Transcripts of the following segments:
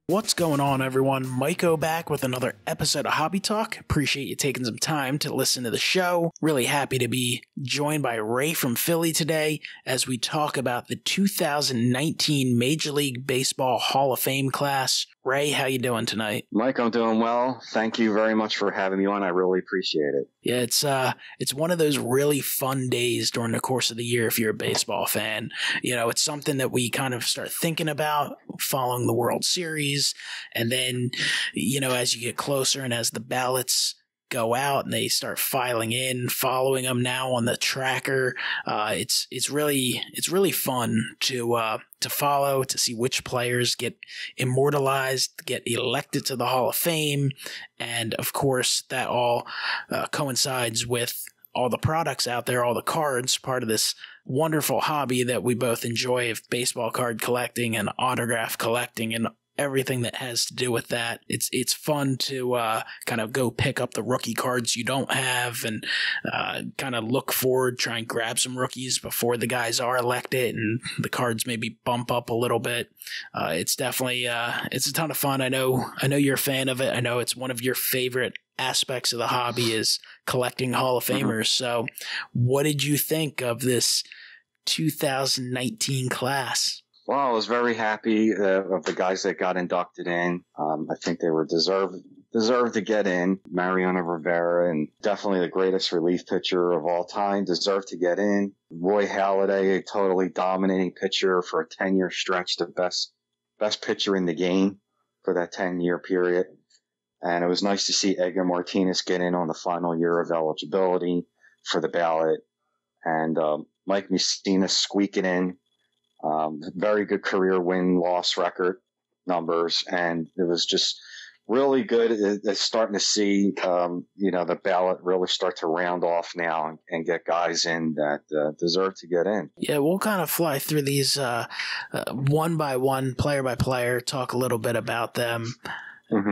What's going on, everyone? MikeO back with another episode of Hobby Talk. Appreciate you taking some time to listen to the show. Really happy to be joined by Ray from Philly today as we talk about the 2019 Major League Baseball Hall of Fame class. Ray, how you doing tonight? Mike, I'm doing well. Thank you very much for having me on. I really appreciate it. Yeah, it's one of those really fun days during the course of the year if you're a baseball fan. You know, it's something that we kind of start thinking about following the World Series. And then, you know, as you get closer and as the ballots go out and they start filing in, following them now on the tracker, it's really fun to follow, to see which players get immortalized, get elected to the Hall of Fame. And of course, that all coincides with all the products out there, all the cards, part of this wonderful hobby that we both enjoy of baseball card collecting and autograph collecting and everything that has to do with that. It's fun to kind of go pick up the rookie cards you don't have and kind of look forward, try and grab some rookies before the guys are elected and the cards maybe bump up a little bit. It's definitely it's a ton of fun. I know you're a fan of it. I know it's one of your favorite aspects of the hobby is collecting Hall of Famers. So what did you think of this 2019 class? Well, I was very happy of the guys that got inducted in. I think they were deserved to get in. Mariano Rivera, and definitely the greatest relief pitcher of all time, deserved to get in. Roy Halladay, a totally dominating pitcher for a 10-year stretch, the best pitcher in the game for that 10-year period. And it was nice to see Edgar Martinez get in on the final year of eligibility for the ballot. And Mike Mussina squeaking in. Very good career win-loss record numbers, and it was just really good. It's starting to see, the ballot really start to round off now and get guys in that deserve to get in. Yeah, we'll kind of fly through these one by one, player by player, talk a little bit about them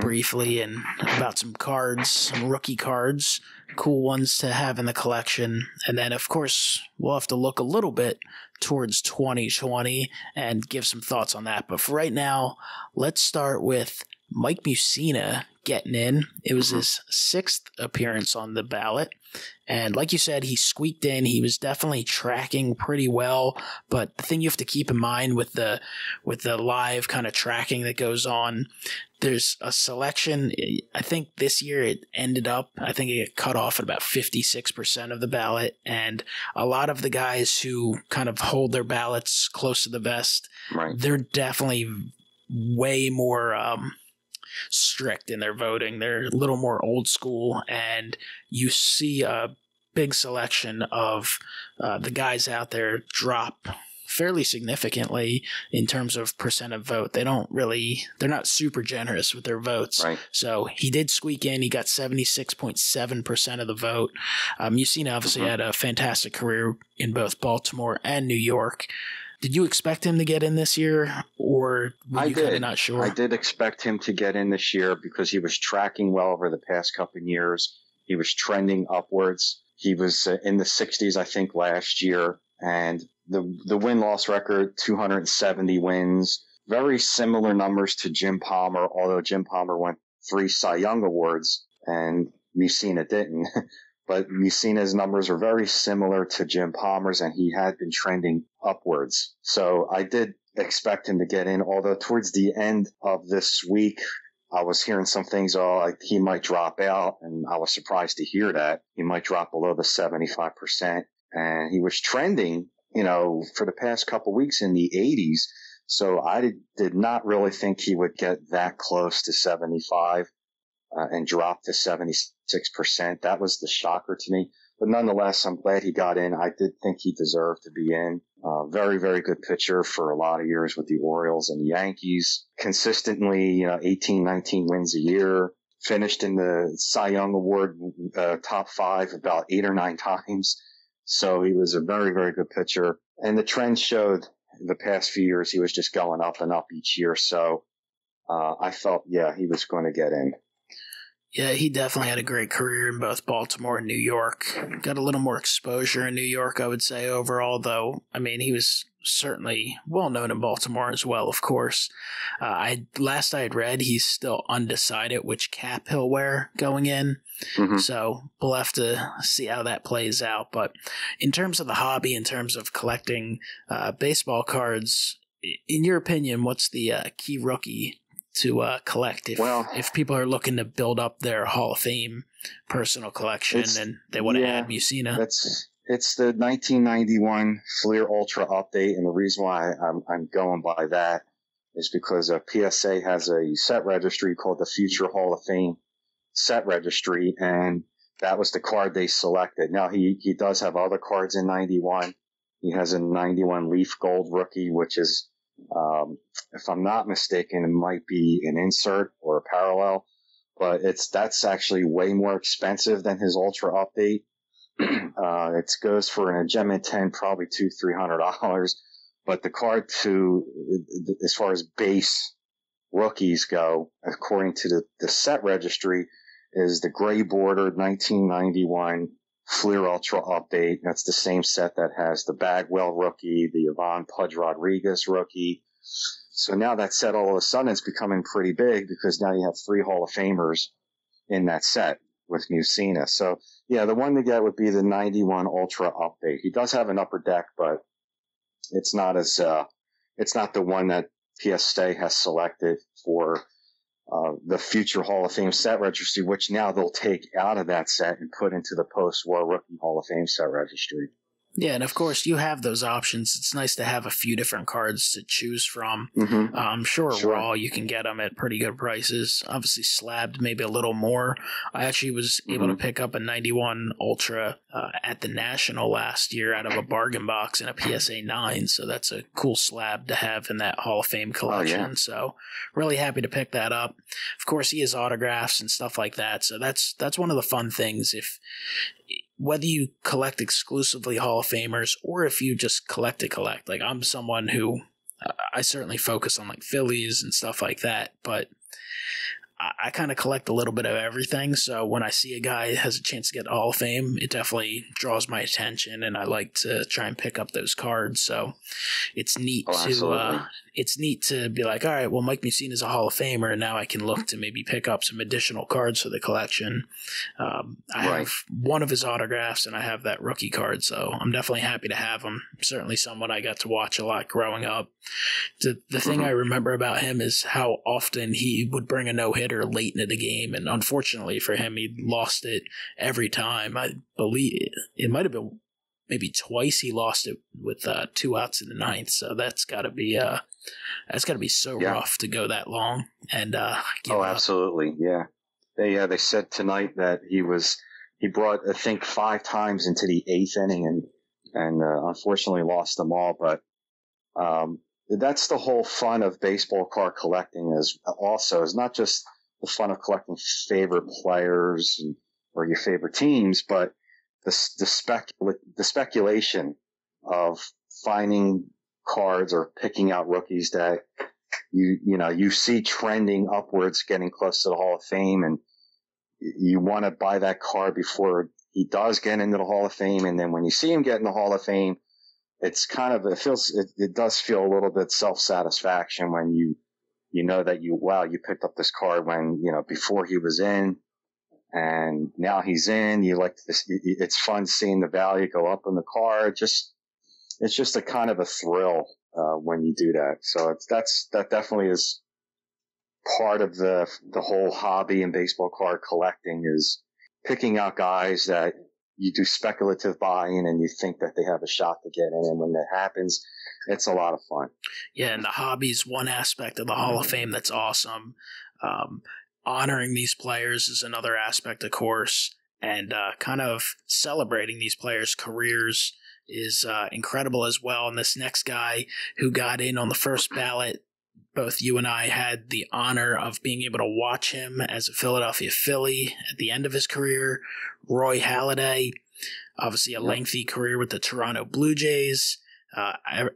briefly and about some cards, some rookie cards, cool ones to have in the collection. And then, of course, we'll have to look a little bit towards 2020 and give some thoughts on that. But for right now, let's start with Mike Mussina getting in. It was his sixth appearance on the ballot. And like you said, he squeaked in. He was definitely tracking pretty well. But the thing you have to keep in mind with the live kind of tracking that goes on, there's a selection. I think this year it ended up, I think it cut off at about 56% of the ballot. And a lot of the guys who kind of hold their ballots close to the vest, they're definitely way more strict in their voting. They're a little more old school, and you see a big selection of the guys out there drop fairly significantly in terms of percent of vote. They're not super generous with their votes. Right. So he did squeak in. He got 76.7% of the vote. Mussina obviously had a fantastic career in both Baltimore and New York. Did you expect him to get in this year, or were you kind of not sure? I did expect him to get in this year because he was tracking well over the past couple of years. He was trending upwards. He was in the 60s, I think, last year. And the win-loss record, 270 wins, very similar numbers to Jim Palmer, although Jim Palmer won 3 Cy Young Awards and Mussina didn't. But Mussina's numbers are very similar to Jim Palmer's, and he had been trending upwards. So I did expect him to get in, although towards the end of this week, I was hearing some things, he might drop out, and I was surprised to hear that. He might drop below the 75%. And he was trending, for the past couple of weeks in the 80s. So I did not really think he would get that close to 75 and drop to 76%. That was the shocker to me. But nonetheless, I'm glad he got in. I did think he deserved to be in. Very, very good pitcher for a lot of years with the Orioles and the Yankees. Consistently, 18, 19 wins a year. Finished in the Cy Young Award top 5 about 8 or 9 times. So he was a very, very good pitcher. And the trend showed the past few years he was just going up and up each year. So I felt, he was going to get in. Yeah, he definitely had a great career in both Baltimore and New York. Got a little more exposure in New York, I would say, overall, though. I mean, he was certainly well known in Baltimore as well, of course. Last I had read, he's still undecided which cap he'll wear going in. Mm-hmm. So we'll have to see how that plays out. But in terms of the hobby, in terms of collecting baseball cards, in your opinion, what's the key rookie to collect if people are looking to build up their Hall of Fame personal collection and they want to add Mussina? It's the 1991 Fleer Ultra update, and the reason why I'm going by that is because PSA has a set registry called the Future Hall of Fame set registry, and that was the card they selected. Now he does have other cards in 91. He has a 91 Leaf Gold rookie, which is if I'm not mistaken, it might be an insert or a parallel, but that's actually way more expensive than his Ultra update. It goes for an Gem 10, probably $200-$300, but the card as far as base rookies go, according to the set registry, is the gray bordered 1991 Fleer Ultra update. That's the same set that has the Bagwell rookie, the Yvonne Pudge Rodriguez rookie. So now that set all of a sudden is becoming pretty big because now you have 3 Hall of Famers in that set with Mussina. So yeah, the one to get would be the 91 Ultra update. He does have an upper deck, but it's not the one that PSA has selected for the future Hall of Fame set registry, which now they'll take out of that set and put into the post-war rookie Hall of Fame set registry. Yeah, and of course you have those options. It's nice to have a few different cards to choose from. Mm-hmm. I'm sure raw you can get them at pretty good prices. Obviously slabbed maybe a little more. I actually was able to pick up a 91 Ultra at the National last year out of a bargain box in a PSA 9, so that's a cool slab to have in that Hall of Fame collection. Oh, yeah. So really happy to pick that up. Of course he has autographs and stuff like that, so that's one of the fun things. Whether you collect exclusively Hall of Famers or if you just collect, like I'm someone who I certainly focus on like Phillies and stuff like that, but I kind of collect a little bit of everything. So when I see a guy has a chance to get Hall of Fame, it definitely draws my attention, and I like to try and pick up those cards. So it's neat to be like, all right, well, Mike Mussina is a Hall of Famer, and now I can look to maybe pick up some additional cards for the collection. I have one of his autographs, and I have that rookie card, so I'm definitely happy to have him. Certainly someone I got to watch a lot growing up. The thing I remember about him is how often he would bring a no-hitter late into the game, and unfortunately for him, he lost it every time. I believe it might have been maybe twice he lost it with 2 outs in the 9th, so that's got to be so rough to go that long and give up. Absolutely, yeah. They said tonight that he brought I think 5 times into the 8th inning and unfortunately lost them all, but that's the whole fun of baseball card collecting is not just the fun of collecting favorite players or your favorite teams, but the speculation of finding cards or picking out rookies that you see trending upwards, getting close to the Hall of Fame, and you want to buy that card before he does get into the Hall of Fame. And then when you see him get in the Hall of Fame, it's kind of, it does feel a little bit self-satisfaction when you know that you picked up this card when, before he was in and now he's in. You like this, it's fun seeing the value go up in the card. It's just a kind of a thrill, when you do that. So that definitely is part of the whole hobby in baseball card collecting is picking out guys that you do speculative buying and you think that they have a shot to get in. And when that happens, it's a lot of fun. Yeah, and the hobby is one aspect of the Hall of Fame that's awesome. Honoring these players is another aspect, of course, and kind of celebrating these players' careers is incredible as well. And this next guy who got in on the first ballot, both you and I had the honor of being able to watch him as a Philadelphia Philly at the end of his career. Roy Halladay, obviously a lengthy career with the Toronto Blue Jays.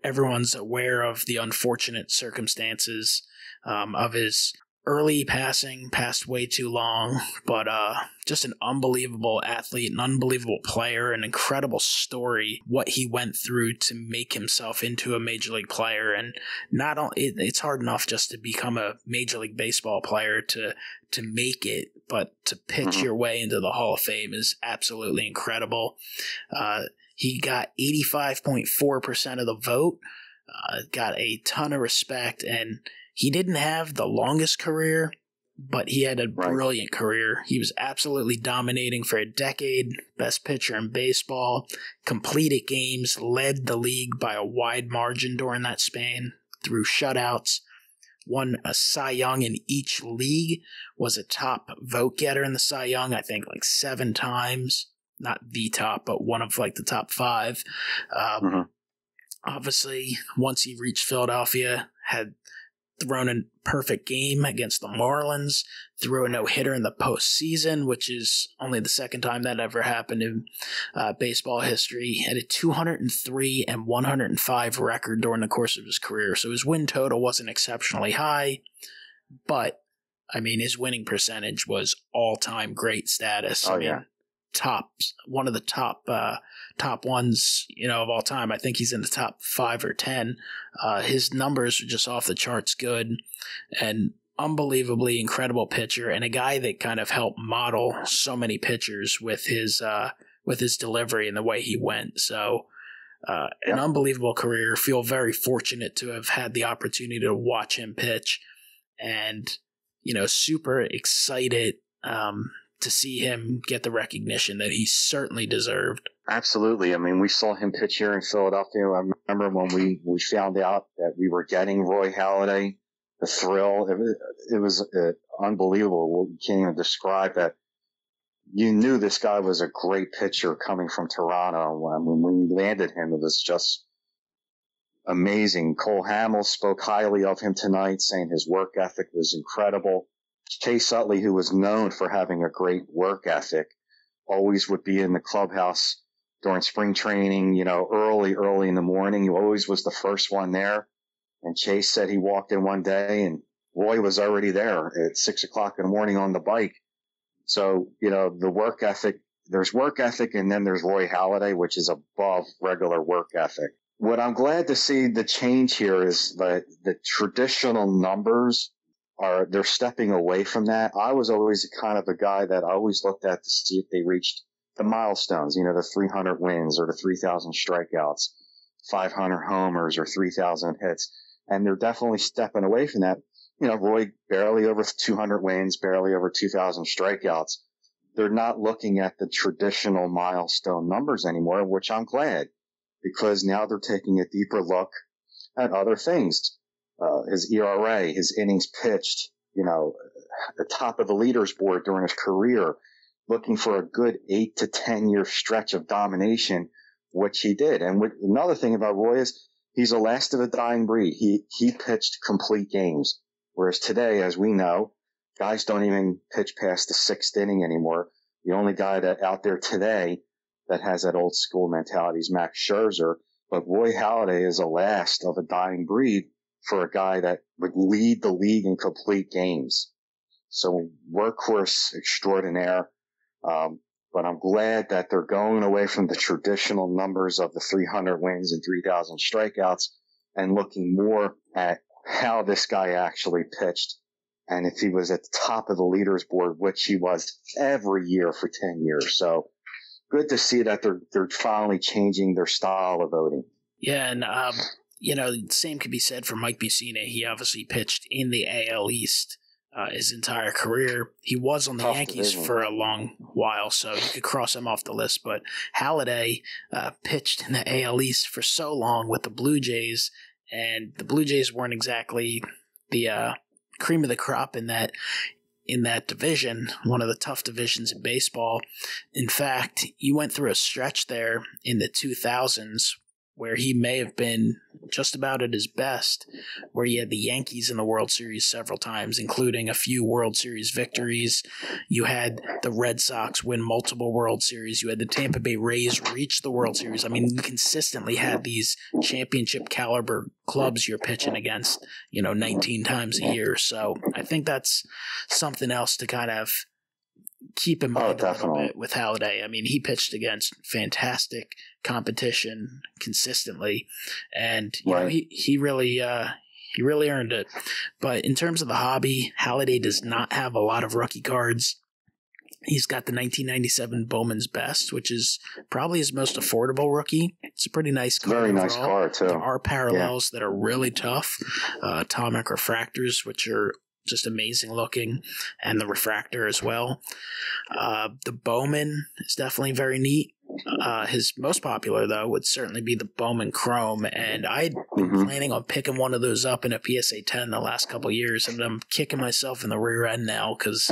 Everyone's aware of the unfortunate circumstances of his early passing, passed way too long, but just an unbelievable athlete, an unbelievable player, an incredible story, what he went through to make himself into a major league player. And it's hard enough just to become a major league baseball player to make it, but to pitch your way into the Hall of Fame is absolutely incredible. He got 85.4% of the vote, got a ton of respect, and he didn't have the longest career, but he had a brilliant career. He was absolutely dominating for a decade, best pitcher in baseball, completed games, led the league by a wide margin during that span through shutouts, won a Cy Young in each league, was a top vote getter in the Cy Young, I think like 7 times. Not the top, but one of like the top 5. Obviously, once he reached Philadelphia, had thrown a perfect game against the Marlins, threw a no-hitter in the postseason, which is only the second time that ever happened in baseball history. Had a 203 and 105 record during the course of his career, so his win total wasn't exceptionally high, but, I mean, his winning percentage was all-time great status. One of the top ones, of all time. I think he's in the top 5 or 10. His numbers are just off the charts good, and unbelievably incredible pitcher, and a guy that kind of helped model so many pitchers with his delivery and the way he went. So an unbelievable career. Feel very fortunate to have had the opportunity to watch him pitch, and super excited to see him get the recognition that he certainly deserved. Absolutely. I mean, we saw him pitch here in Philadelphia. I remember when we found out that we were getting Roy Halladay, the thrill. It was unbelievable. You can't even describe that. You knew this guy was a great pitcher coming from Toronto. When we landed him, it was just amazing. Cole Hamill spoke highly of him tonight, saying his work ethic was incredible. Chase Utley, who was known for having a great work ethic, always would be in the clubhouse during spring training, early in the morning. He always was the first one there. And Chase said he walked in one day and Roy was already there at 6 o'clock in the morning on the bike. So, the work ethic, there's work ethic, and then there's Roy Halladay, which is above regular work ethic. What I'm glad to see the change here is that the traditional numbers they're stepping away from that. I was always kind of a guy that I always looked at to see if they reached the milestones, the 300 wins or the 3,000 strikeouts, 500 homers or 3,000 hits. And they're definitely stepping away from that. Roy barely over 200 wins, barely over 2,000 strikeouts. They're not looking at the traditional milestone numbers anymore, which I'm glad, because now they're taking a deeper look at other things. His ERA, his innings pitched, the top of the leaders board during his career, looking for a good 8 to 10 year stretch of domination, which he did. And another thing about Roy is he's the last of a dying breed. He pitched complete games, whereas today, as we know, guys don't even pitch past the 6th inning anymore. The only guy that out there today that has that old school mentality is Max Scherzer, but Roy Halladay is the last of a dying breed for a guy that would lead the league in complete games. So workhorse extraordinaire. But I'm glad that they're going away from the traditional numbers of the 300 wins and 3,000 strikeouts and looking more at how this guy actually pitched. And if he was at the top of the leaders board, which he was every year for 10 years. So good to see that they're finally changing their style of voting. Yeah. And, the same could be said for Mike Mussina. He obviously pitched in the AL East his entire career. He was on the Yankees for a long while, so you could cross him off the list. But Halladay pitched in the AL East for so long with the Blue Jays, and the Blue Jays weren't exactly the cream of the crop in that division, one of the tough divisions in baseball. In fact, you went through a stretch there in the 2000s where he may have been just about at his best, where he had the Yankees in the World Series several times, including a few World Series victories. You had the Red Sox win multiple World Series. You had the Tampa Bay Rays reach the World Series. I mean, you consistently had these championship caliber clubs you're pitching against, 19 times a year. So I think that's something else to kind of keep in mind a little bit with Halladay. I mean, he pitched against fantastic competition consistently, and he really earned it. But in terms of the hobby, Halladay does not have a lot of rookie cards. He's got the 1997 Bowman's Best, which is probably his most affordable rookie. It's a pretty nice card. Very nice card, too. There are parallels that are really tough. Atomic refractors, which are just amazing looking, and the refractor as well. The Bowman is definitely very neat. His most popular, though, would certainly be the Bowman Chrome, and I'd been planning on picking one of those up in a PSA 10 the last couple of years, and I'm kicking myself in the rear end now because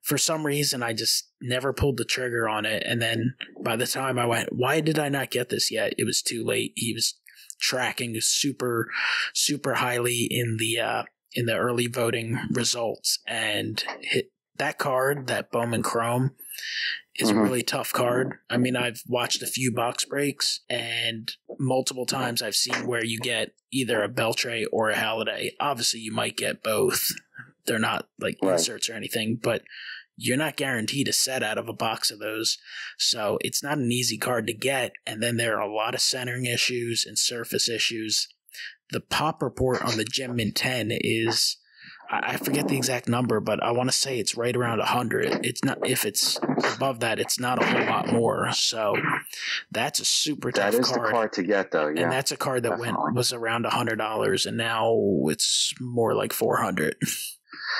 for some reason I just never pulled the trigger on it, and then by the time I went, why did I not get this yet? It was too late. He was tracking super, super highly in the early voting results, and that card, that Bowman Chrome, is a really tough card. I mean, I've watched a few box breaks, and multiple times I've seen where you get either a Beltre or a Halladay. Obviously, you might get both. They're not like inserts or anything, but you're not guaranteed a set out of a box of those. So it's not an easy card to get, and then there are a lot of centering issues and surface issues. The pop report on the Gem Mint 10 is, I forget the exact number, but I want to say it's right around 100. It's not, if it's above that, it's not a whole lot more. So that's a super tough card. That is the card to get, though. Yeah, and that's a card that was around $100, and now it's more like $400.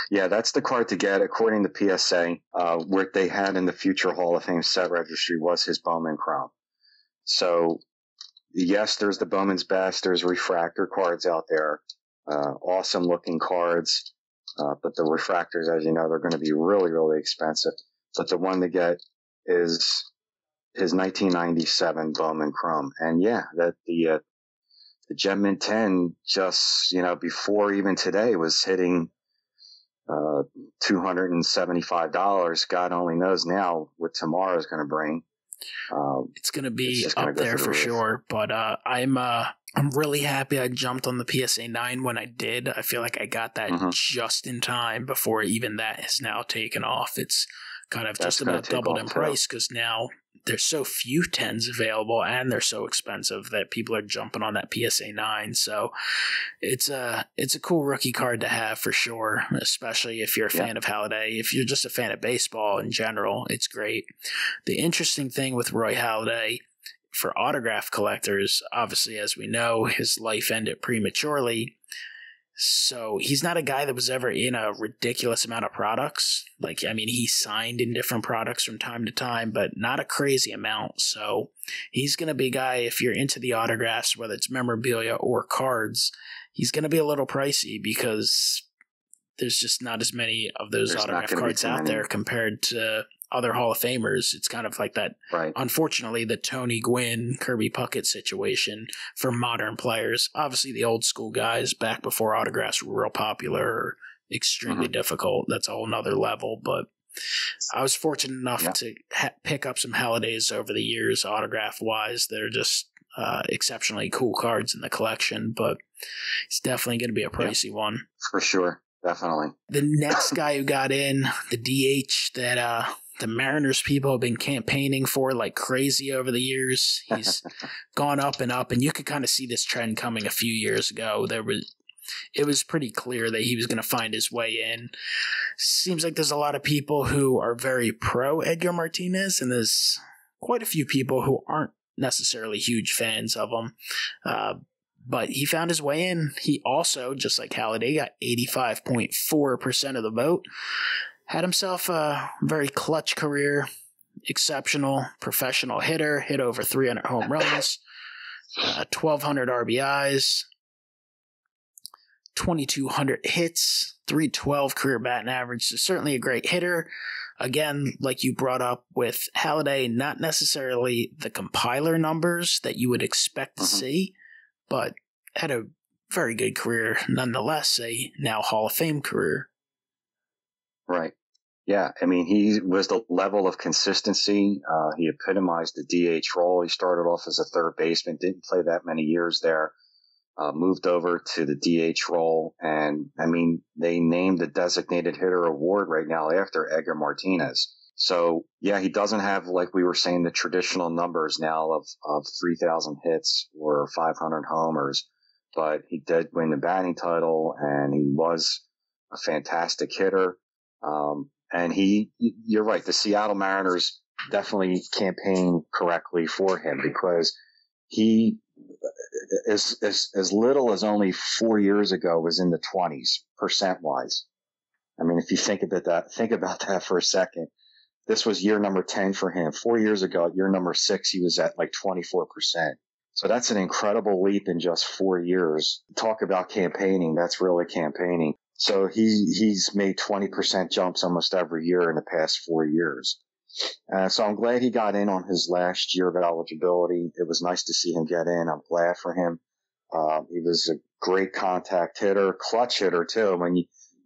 Yeah, that's the card to get, according to PSA. What they had in the future Hall of Fame set registry was his Bowman Chrome. So, yes, there's the Bowman's Best. There's refractor cards out there. Awesome looking cards. But the refractors, as you know, they're going to be really, really expensive. But the one to get is his 1997 Bowman Chrome. And yeah, that the Gem Mint 10 just, before even today was hitting $275. God only knows now what tomorrow's going to bring. It's going to be up there for sure, but I'm really happy I jumped on the PSA 9 when I did. I feel like I got that just in time before even that has now taken off. It's kind of just about doubled in price because now there's so few 10s available and they're so expensive that people are jumping on that PSA 9. So it's a cool rookie card to have for sure, especially if you're a fan of Halladay. If you're just a fan of baseball in general, it's great. The interesting thing with Roy Halladay, for autograph collectors, obviously, as we know, his life ended prematurely. So he's not a guy that was ever in a ridiculous amount of products. He signed in different products from time to time, but not a crazy amount. So he's going to be a guy, if you're into the autographs, whether it's memorabilia or cards, he's going to be a little pricey because there's just not as many of those autograph cards out there compared to other Hall of Famers. It's kind of like that, unfortunately, the Tony Gwynn, Kirby Puckett situation for modern players. Obviously, the old school guys back before autographs were real popular or extremely difficult. That's a whole nother level. But I was fortunate enough to pick up some Hallidays over the years, autograph-wise. They're just exceptionally cool cards in the collection, but it's definitely going to be a pricey one. For sure. Definitely. The next guy who got in, the DH that the Mariners people have been campaigning for like crazy over the years. He's gone up, and you could kind of see this trend coming a few years ago. It was pretty clear that he was going to find his way in. Seems like there's a lot of people who are very pro Edgar Martinez, and there's quite a few people who aren't necessarily huge fans of him. But he found his way in. He also, just like Halladay, got 85.4% of the vote. Had himself a very clutch career, exceptional professional hitter, hit over 300 home runs, 1,200 RBIs, 2,200 hits, 312 career batting average. So certainly a great hitter. again, like you brought up with Halladay, not necessarily the compiler numbers that you would expect to see, but had a very good career nonetheless, a now Hall of Fame career. Right. Yeah, I mean, he was the level of consistency. He epitomized the DH role. He started off as a third baseman, didn't play that many years there, moved over to the DH role. And, I mean, they named the designated hitter award right now after Edgar Martinez. So, yeah, he doesn't have, like we were saying, the traditional numbers now of 3,000 hits or 500 homers, but he did win the batting title, and he was a fantastic hitter. And you're right, the Seattle Mariners definitely campaigned correctly for him, because he, as little as only 4 years ago, was in the 20s percent-wise. I mean, if you think about that for a second. This was year number 10 for him. 4 years ago, at year number 6, he was at like 24%. So that's an incredible leap in just 4 years. Talk about campaigning. That's really campaigning. So he's made 20% jumps almost every year in the past 4 years. So I'm glad he got in on his last year of eligibility. It was nice to see him get in. I'm glad for him. He was a great contact hitter, clutch hitter too.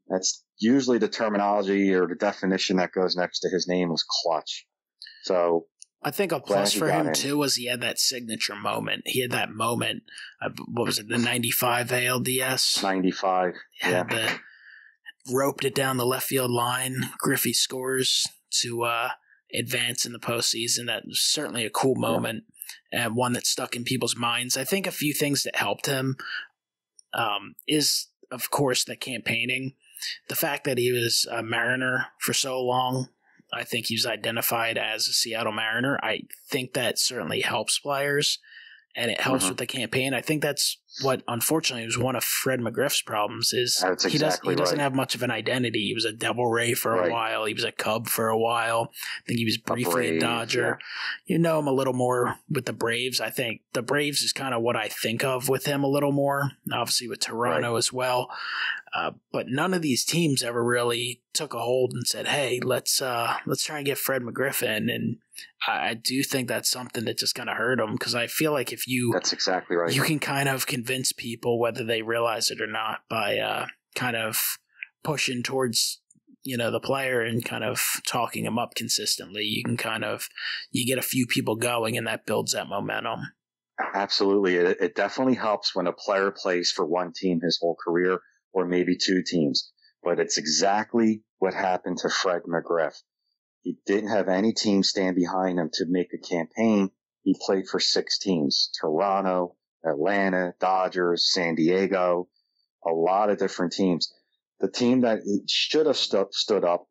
That's usually the terminology or the definition that goes next to his name was clutch. So I think a plus for him too was he had that signature moment. He had that moment. What was it? The 95 ALDS. 95. Roped it down the left field line. Griffey scores to advance in the postseason. That was certainly a cool moment and one that stuck in people's minds. I think a few things that helped him is, of course, the campaigning. The fact that he was a Mariner for so long, I think he was identified as a Seattle Mariner. I think that certainly helps players, and it helps with the campaign. I think that's what, unfortunately, was one of Fred McGriff's problems is he doesn't have much of an identity. He was a Devil Ray for a while. He was a Cub for a while. I think he was briefly a Dodger. Yeah. You know him a little more with the Braves. I think the Braves is kind of what I think of with him a little more, obviously with Toronto as well. But none of these teams ever really took a hold and said, hey, let's try and get Fred McGriff in. And I do think that's something that just kind of hurt him, because I feel like if you – that's exactly right. You can kind of convince people, whether they realize it or not, by kind of pushing towards, the player and kind of talking him up consistently. You can you get a few people going, and that builds that momentum. Absolutely. It definitely helps when a player plays for one team his whole career, or maybe two teams. But it's exactly what happened to Fred McGriff. He didn't have any team stand behind him to make a campaign. He played for 6 teams: Toronto, Atlanta, Dodgers, San Diego, a lot of different teams. The team that should have stood up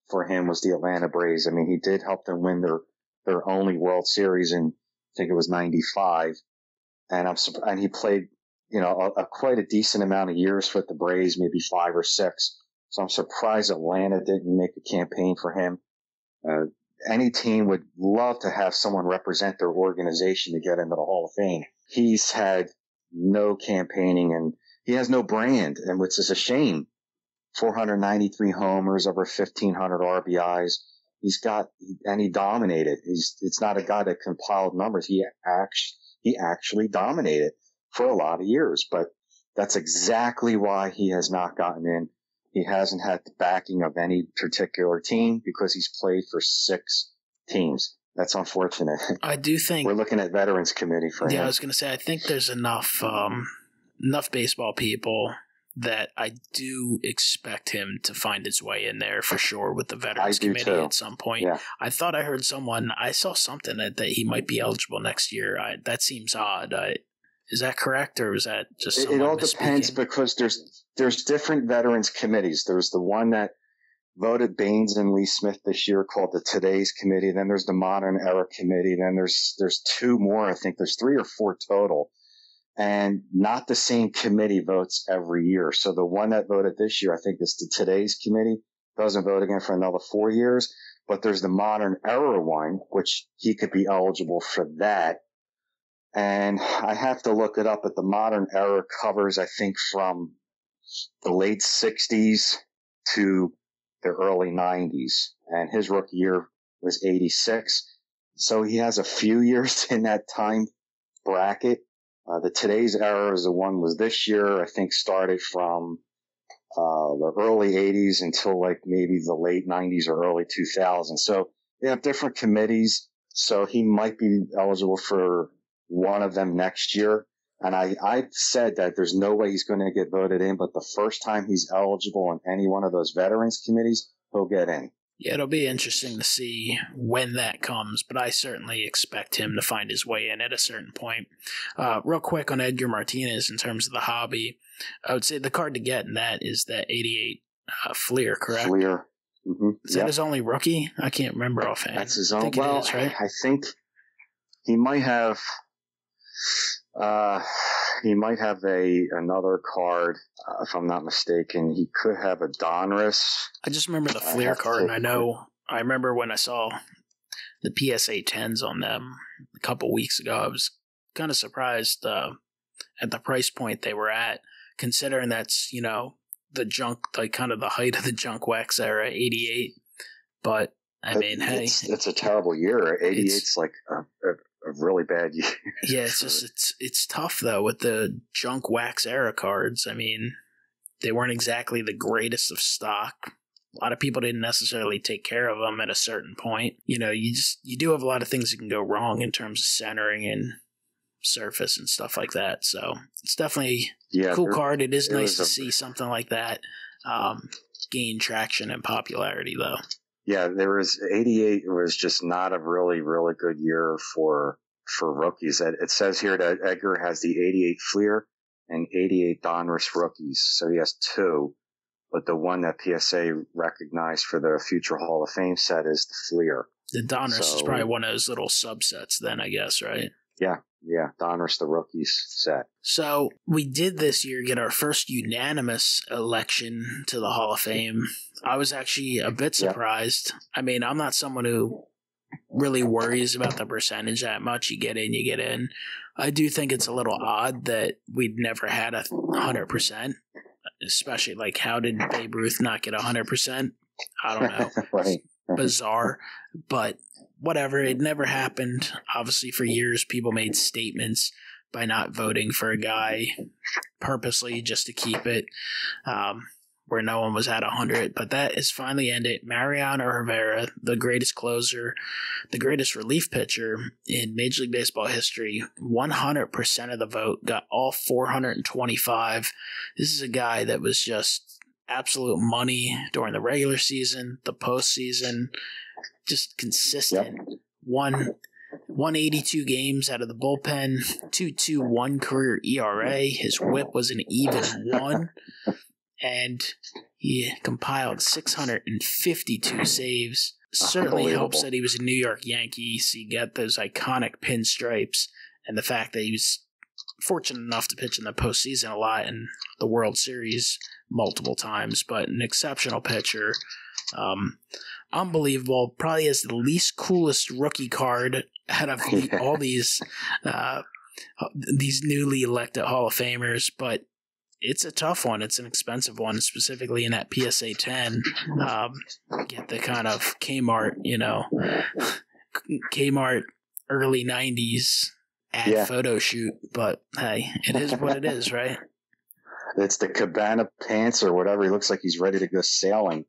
for him was the Atlanta Braves. I mean, he did help them win their only World Series in, I think it was 95. And he played, quite a decent amount of years with the Braves, maybe 5 or 6. So I'm surprised Atlanta didn't make a campaign for him. Any team would love to have someone represent their organization to get into the Hall of Fame. He's had no campaigning, and he has no brand, and which is a shame. 493 homers, over 1,500 RBIs. He dominated. It's not a guy that compiled numbers. He actually dominated for a lot of years, but that's exactly why he has not gotten in. He hasn't had the backing of any particular team because he's played for 6 teams. That's unfortunate. I do think we're looking at Veterans Committee for him. Yeah, I was going to say, I think there's enough baseball people that I do expect him to find his way in there for sure with the Veterans Committee at some point. Yeah. I thought I saw something that he might be eligible next year. That seems odd. Is that correct, or is that just it all depends, because there's different Veterans Committees. There's the one that voted Baines and Lee Smith this year called the Today's Committee. Then there's the Modern Era Committee. Then there's 2 more. I think there's 3 or 4 total. And not the same committee votes every year. So the one that voted this year, I think, is the Today's Committee. Doesn't vote again for another 4 years. But there's the Modern Era one, which he could be eligible for that. And I have to look it up, but the Modern Era covers, I think, from the late 60s to the early 90s, and his rookie year was 86. So he has a few years in that time bracket. The today's era is the one was this year, I think started from the early 80s until like maybe the late 90s or early 2000s. So they have different committees. So he might be eligible for one of them next year. And I said that there's no way he's going to get voted in, but the first time he's eligible on any one of those veterans committees, he'll get in. Yeah, it'll be interesting to see when that comes, but I certainly expect him to find his way in at a certain point. Real quick on Edgar Martinez in terms of the hobby, I would say the card to get in that is that 88 Fleer, correct? Fleer. Mm-hmm. Is that his only rookie? I can't remember offhand. That's his own. Well, it is, right? I think he might have another card, if I'm not mistaken. He could have a Donruss. I just remember the Fleer card, and I remember when I saw the PSA 10s on them a couple weeks ago, I was kind of surprised at the price point they were at, considering that's, the junk, like kind of the height of the junk wax era, 88. But, I mean, hey. It's a terrible year. 88's like a really bad year. Yeah, it's just it's tough though with the junk wax era cards. I mean, they weren't exactly the greatest of stock. A lot of people didn't necessarily take care of them at a certain point. You do have a lot of things that can go wrong in terms of centering and surface and stuff like that. So it's definitely a cool card. It is nice to see something like that gain traction and popularity though. Yeah, 88 was just not a really, really good year for rookies. It says here that Edgar has the 88 Fleer and 88 Donruss rookies. So he has two, but the one that PSA recognized for the future Hall of Fame set is the Fleer. The Donruss is probably one of those little subsets then, I guess, right? Yeah, Donruss, the rookies set. So we did this year get our first unanimous election to the Hall of Fame. I was actually a bit surprised. I mean, I'm not someone who really worries about the percentage that much. You get in, you get in. I do think it's a little odd that we'd never had 100%, especially like how did Babe Ruth not get 100%? I don't know. Right. Bizarre, but whatever. It never happened. Obviously, for years, people made statements by not voting for a guy purposely just to keep it where no one was at 100. But that is finally ended. Mariano Rivera, the greatest closer, the greatest relief pitcher in Major League Baseball history, 100% of the vote, got all 425. This is a guy that was just absolute money during the regular season, the postseason, just consistent. 182 games out of the bullpen, 2.21 career ERA. His whip was an even 1, and he compiled 652 saves. Certainly helps that he was a New York Yankee, so you get those iconic pinstripes, and the fact that he was fortunate enough to pitch in the postseason a lot in the World Series multiple times, but an exceptional pitcher. Unbelievable. Probably has the least coolest rookie card out of all these newly elected Hall of Famers, but it's a tough one. It's an expensive one, specifically in that PSA 10. Get the kind of Kmart, Kmart early 90s ad photo shoot, but hey, it is what it is, right? It's the cabana pants or whatever. He looks like he's ready to go sailing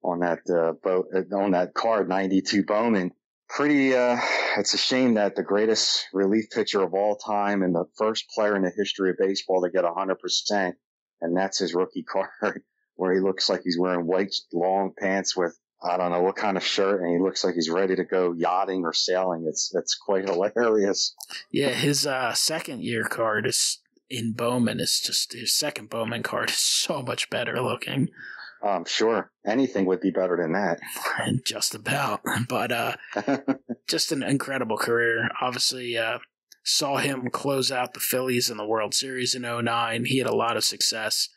on that boat, on that card, 92 Bowman. It's a shame that the greatest relief pitcher of all time and the first player in the history of baseball to get 100%, and that's his rookie card, where he looks like he's wearing white long pants with, I don't know what kind of shirt, and he looks like he's ready to go yachting or sailing. It's quite hilarious. Yeah, his second year card is in Bowman. It's just his second Bowman card is so much better looking. Sure. Anything would be better than that. Just about. But just an incredible career. Obviously, saw him close out the Phillies in the World Series in 2009. He had a lot of success.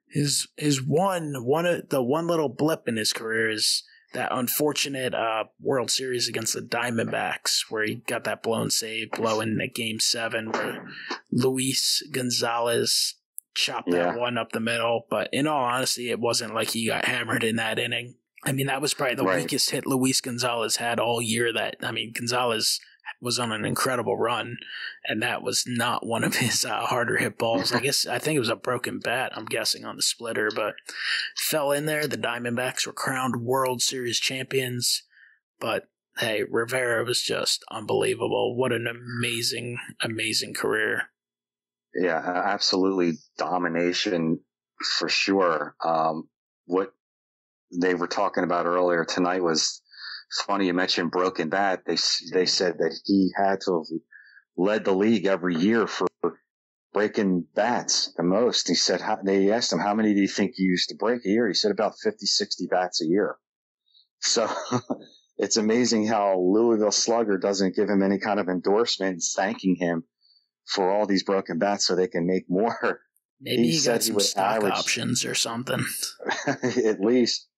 His one little blip in his career is that unfortunate World Series against the Diamondbacks, where he got that blown save, blowing at Game 7, where Luis Gonzalez chopped that one up the middle. But in all honesty, it wasn't like he got hammered in that inning. I mean, that was probably the weakest hit Luis Gonzalez had all year. Gonzalez was on an incredible run, and that was not one of his harder hit balls. I think it was a broken bat, I'm guessing, on the splitter, but fell in there. The Diamondbacks were crowned World Series champions, but hey, Rivera was just unbelievable. What an amazing, amazing career. Yeah, absolutely. Domination for sure. What they were talking about earlier tonight was funny. You mentioned broken bat. They said that he had to have led the league every year for breaking bats the most. He said, they asked him, how many do you think you used to break a year? He said about 50, 60 bats a year. So it's amazing how Louisville Slugger doesn't give him any kind of endorsement thanking him for all these broken bats so they can make more. Maybe he got some stock options or something. At least.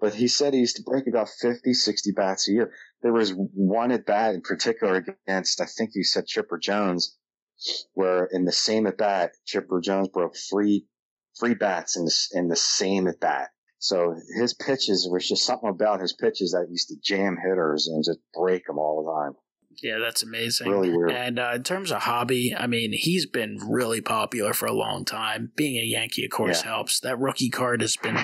But he said he used to break about 50, 60 bats a year. There was one at bat in particular against, I think you said Chipper Jones, where in the same at bat, Chipper Jones broke three bats in the same at bat. So his pitches, was just something about his pitches that used to jam hitters and just break them all the time. Yeah, that's amazing. Really weird. And in terms of hobby, I mean, he's been really popular for a long time. Being a Yankee, of course, helps. That rookie card has been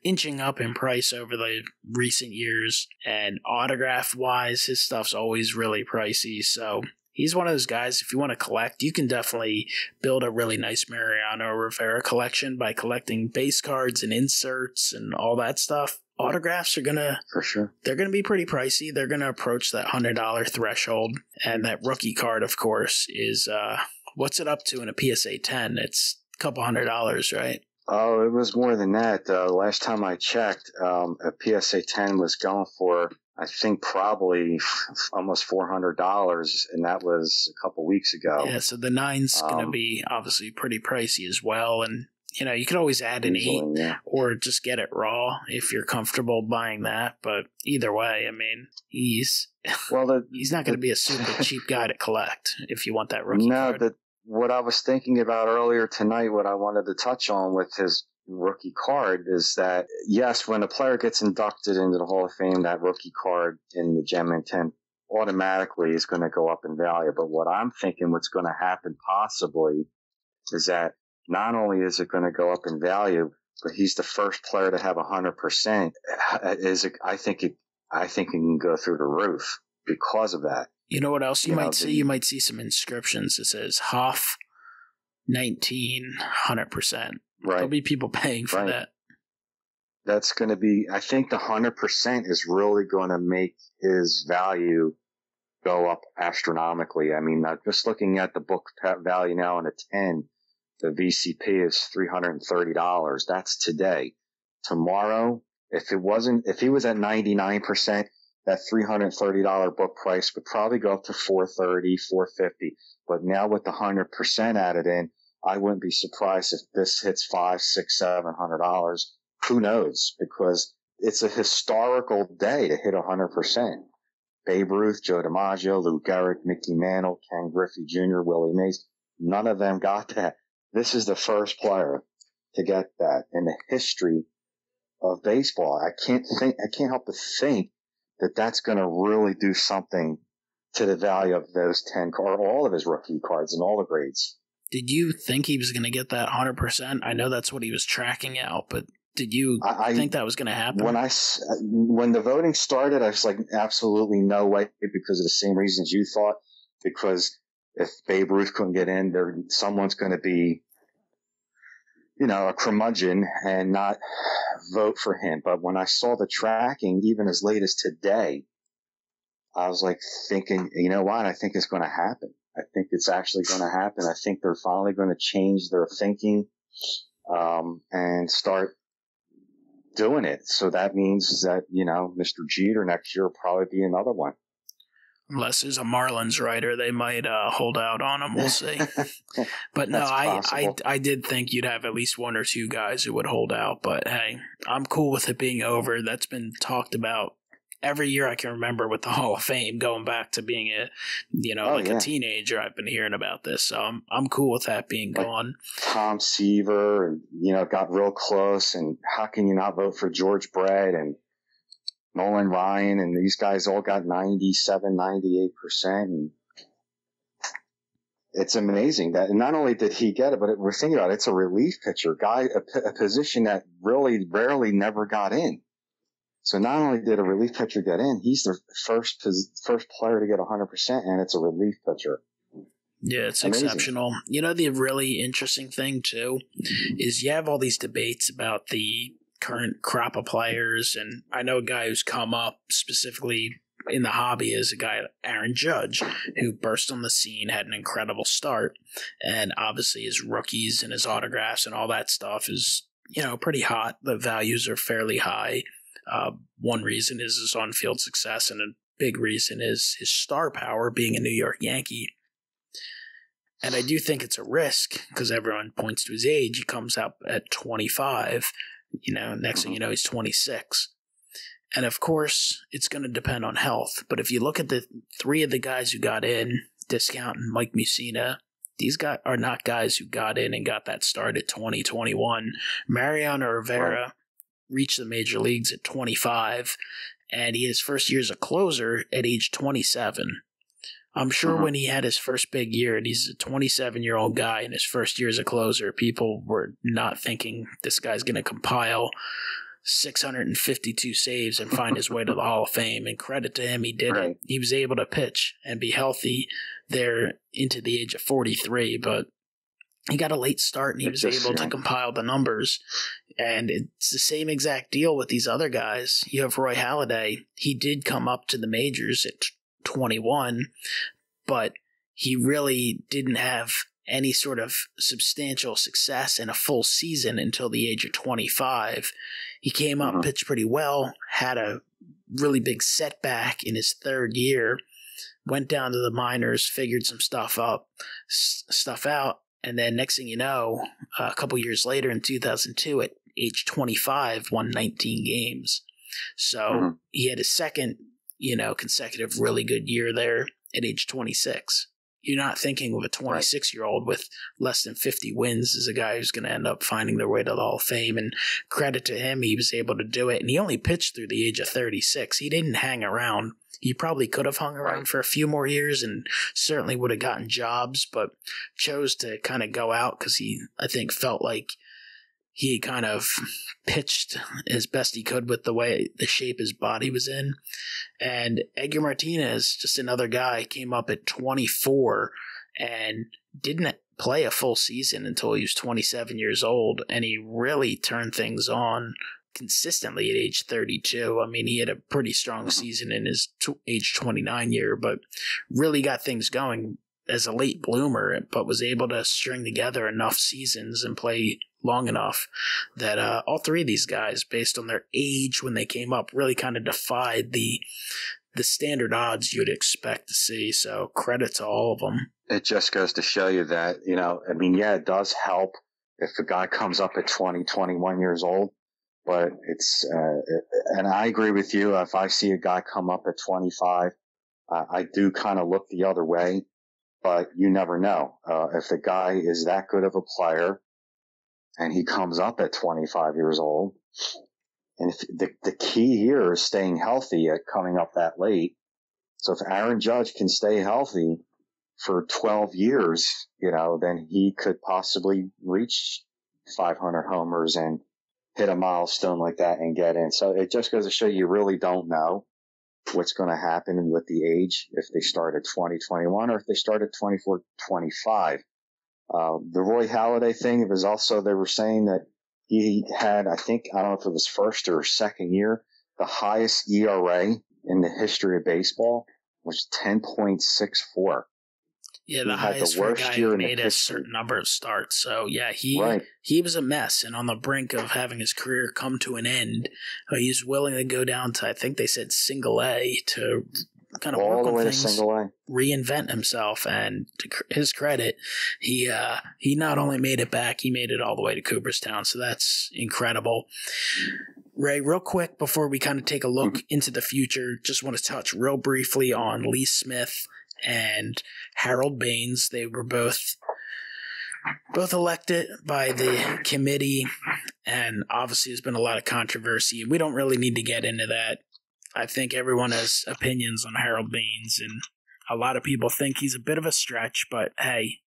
inching up in price over the recent years. And autograph-wise, his stuff's always really pricey. So he's one of those guys, if you want to collect, you can definitely build a really nice Mariano Rivera collection by collecting base cards and inserts and all that stuff. Autographs are they're gonna be pretty pricey. They're gonna approach that $100 threshold, and that rookie card, of course, is what's it up to in a PSA 10? It's a couple $100, right? Oh, it was more than that. Last time I checked, a PSA 10 was going for, I think, probably almost $400, and that was a couple weeks ago. Yeah, so the 9's gonna be obviously pretty pricey as well, and you could always add an 8 or just get it raw if you're comfortable buying that. But either way, I mean, he's not going to be a super cheap guy to collect if you want that rookie card. No, what I was thinking about earlier tonight, what I wanted to touch on with his rookie card is that, yes, when a player gets inducted into the Hall of Fame, that rookie card in the Gem and 10 automatically is going to go up in value. But what I'm thinking what's going to happen possibly is that not only is it going to go up in value, but he's the first player to have 100%. I think it can go through the roof because of that. You know what else you might see? You might see some inscriptions that says Hoff 19, 100%. Right. There'll be people paying for that. That's going to be, I think the 100% is really going to make his value go up astronomically. I mean, just looking at the book value now in a 10, the VCP is $330. That's today. Tomorrow, if he was at 99%, that $330 book price would probably go up to $430, $450. But now with the 100% added in, I wouldn't be surprised if this hits $500, $600, $700. Who knows? Because it's a historical day to hit 100%. Babe Ruth, Joe DiMaggio, Lou Gehrig, Mickey Mantle, Ken Griffey Jr., Willie Mays, none of them got that. This is the first player to get that in the history of baseball. I can't help but think that that's going to really do something to the value of those 10 or all of his rookie cards and all the grades. Did you think he was going to get that 100%? I know that's what he was tracking out, but did you think that was going to happen? When the voting started, I was like, absolutely no way, because of the same reasons you thought. Because if Babe Ruth couldn't get in, someone's going to be, a curmudgeon and not vote for him. But when I saw the tracking, even as late as today, I was like thinking, you know what? I think it's going to happen. I think it's actually going to happen. I think they're finally going to change their thinking and start doing it. So that means that, Mr. Jeter next year will probably be another one. Unless there's a Marlins writer, they might hold out on him. We'll see. But no, I did think you'd have at least one or two guys who would hold out. But hey, I'm cool with it being over. That's been talked about every year I can remember with the Hall of Fame, going back to being a teenager, I've been hearing about this. So I'm cool with that being gone. Tom Seaver, and, got real close. And how can you not vote for George Brett and Nolan Ryan? And these guys all got 97, 98%. And it's amazing that, and not only did he get it, but we're thinking about it, it's a relief pitcher, a position that really rarely never got in. So not only did a relief pitcher get in, he's the first player to get 100%, and it's a relief pitcher. Yeah, it's amazing. Exceptional. The really interesting thing, too, is you have all these debates about the current crop of players, and I know a guy who's come up specifically in the hobby is a guy, Aaron Judge, who burst on the scene, had an incredible start, and obviously his rookies and his autographs and all that stuff is, pretty hot. The values are fairly high. One reason is his on-field success, and a big reason is his star power, being a New York Yankee. And I do think it's a risk because everyone points to his age. He comes up at 25. Next thing you know, he's 26. And of course, it's going to depend on health. But if you look at the three of the guys who got in, Discount and Mike Mussina, these guys are not guys who got in and got that start at 2021. Mariano Rivera reached the major leagues at 25, and he had his first year as a closer at age 27. I'm sure when he had his first big year, and he's a 27-year-old guy in his first year as a closer, people were not thinking this guy's going to compile 652 saves and find his way to the Hall of Fame. And credit to him, he did it. He was able to pitch and be healthy there into the age of 43, but he got a late start and he was able to compile the numbers. And it's the same exact deal with these other guys. You have Roy Halladay. He did come up to the majors at 21, but he really didn't have any sort of substantial success in a full season until the age of 25. He came up, pitched pretty well, had a really big setback in his third year, went down to the minors, figured some stuff out, and then next thing you know, a couple years later in 2002, at age 25, won 19 games. So he had his second, consecutive really good year there at age 26. You're not thinking of a 26-year-old with less than 50 wins as a guy who's going to end up finding their way to the Hall of Fame. And credit to him, he was able to do it. And he only pitched through the age of 36. He didn't hang around. He probably could have hung around for a few more years and certainly would have gotten jobs, but chose to kind of go out because he, I think, felt like he kind of pitched as best he could with the shape his body was in. And Edgar Martinez, just another guy, came up at 24 and didn't play a full season until he was 27 years old. And he really turned things on consistently at age 32. I mean, he had a pretty strong season in his age 29 year, but really got things going as a late bloomer, but was able to string together enough seasons and play long enough that all three of these guys, based on their age when they came up, really kind of defied the standard odds you'd expect to see. So credit to all of them. It just goes to show you that, it does help if a guy comes up at 20, 21 years old, but it's, and I agree with you. If I see a guy come up at 25, I do kind of look the other way, but you never know. If the guy is that good of a player, and he comes up at 25 years old. And the key here is staying healthy at coming up that late. So if Aaron Judge can stay healthy for 12 years, then he could possibly reach 500 homers and hit a milestone like that and get in. So it just goes to show you really don't know what's going to happen with the age, if they start at 20, 21, or if they start at 24, 25. The Roy Halladay thing, it was also, they were saying that he had, I don't know if it was first or second year, the highest ERA in the history of baseball was 10.64. Yeah, the highest for a guy who made a certain number of starts. So, yeah, he was a mess and on the brink of having his career come to an end. He's willing to go down to, I think they said single A to kind of all work the on way things, to single A. reinvent himself. And to his credit, he not only made it back, he made it all the way to Cooperstown. So that's incredible. Ray, real quick before we kind of take a look into the future, just want to touch real briefly on Lee Smith and Harold Baines. They were both elected by the committee, and obviously there's been a lot of controversy. We don't really need to get into that. I think everyone has opinions on Harold Baines, and a lot of people think he's a bit of a stretch, but hey,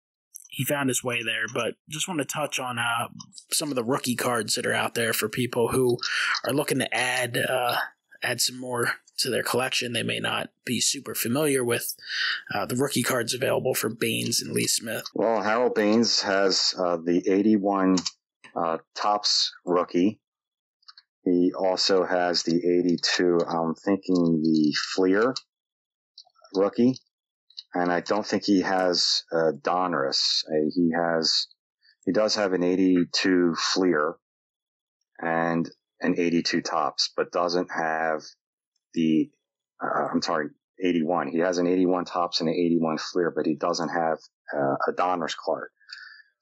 he found his way there. But just want to touch on some of the rookie cards that are out there for people who are looking to add some more to their collection. They may not be super familiar with the rookie cards available for Baines and Lee Smith. Well, Harold Baines has the 81 Topps rookie. He also has the 82, I'm thinking the Fleer rookie. And I don't think he has Donruss. He does have an 82 Fleer and an 82 Topps, but doesn't have the, 81. He has an 81 Topps and an 81 Fleer, but he doesn't have a Donruss card.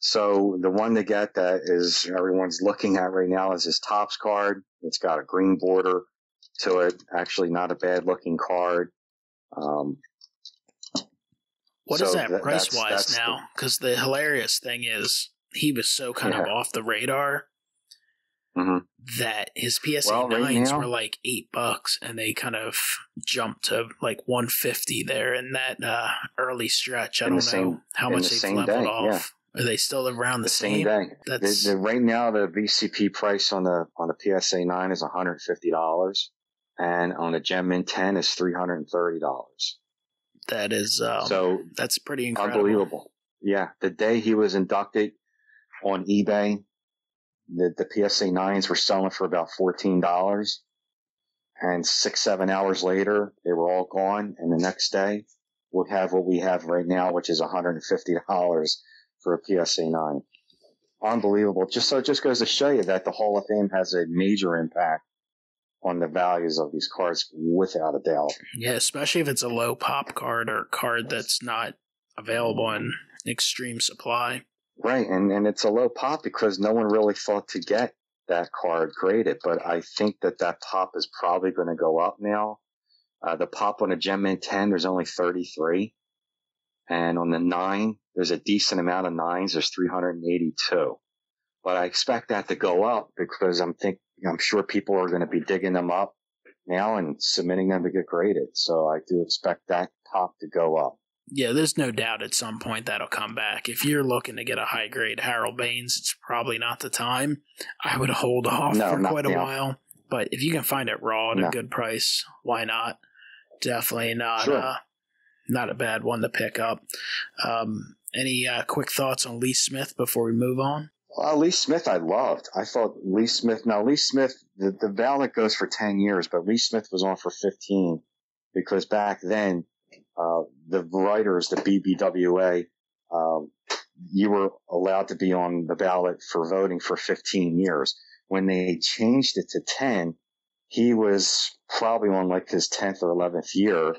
So the one to get that is everyone's looking at right now is his Topps card. It's got a green border to it. Actually, not a bad looking card. What is that price-wise now? Because the hilarious thing is he was so kind of off the radar that his PSA 9s were like $8, and they kind of jumped to like $150 there in that early stretch. I don't know how much they've leveled off. Yeah. Are they still around the same day? Right now, the VCP price on the PSA 9 is $150, and on the Gem Mint 10 is $330. That is that's pretty incredible. Unbelievable. Yeah. The day he was inducted on eBay, the PSA 9s were selling for about $14. And 6-7 hours later, they were all gone. And the next day, we'll have what we have right now, which is $150 for a PSA 9. Unbelievable. It just goes to show you that the Hall of Fame has a major impact on the values of these cards, without a doubt. Yeah, especially if it's a low pop card or a card that's not available in extreme supply. Right, and it's a low pop because no one really thought to get that card graded, but I think that pop is probably going to go up now. The pop on a Gem Mint 10, there's only 33. And on the 9, there's a decent amount of 9s. There's 382. But I expect that to go up because I'm sure people are going to be digging them up now and submitting them to get graded. So I do expect that pop to go up. Yeah, there's no doubt at some point that'll come back. If you're looking to get a high-grade Harold Baines, it's probably not the time. I would hold off for quite a while. But if you can find it raw at a good price, why not? Definitely not not a bad one to pick up. Any quick thoughts on Lee Smith before we move on? Well, Lee Smith I loved. I thought Lee Smith, the ballot goes for 10 years, but Lee Smith was on for 15 because back then, the writers, the BBWA, you were allowed to be on the ballot for voting for 15 years. When they changed it to 10, he was probably on like his 10th or 11th year.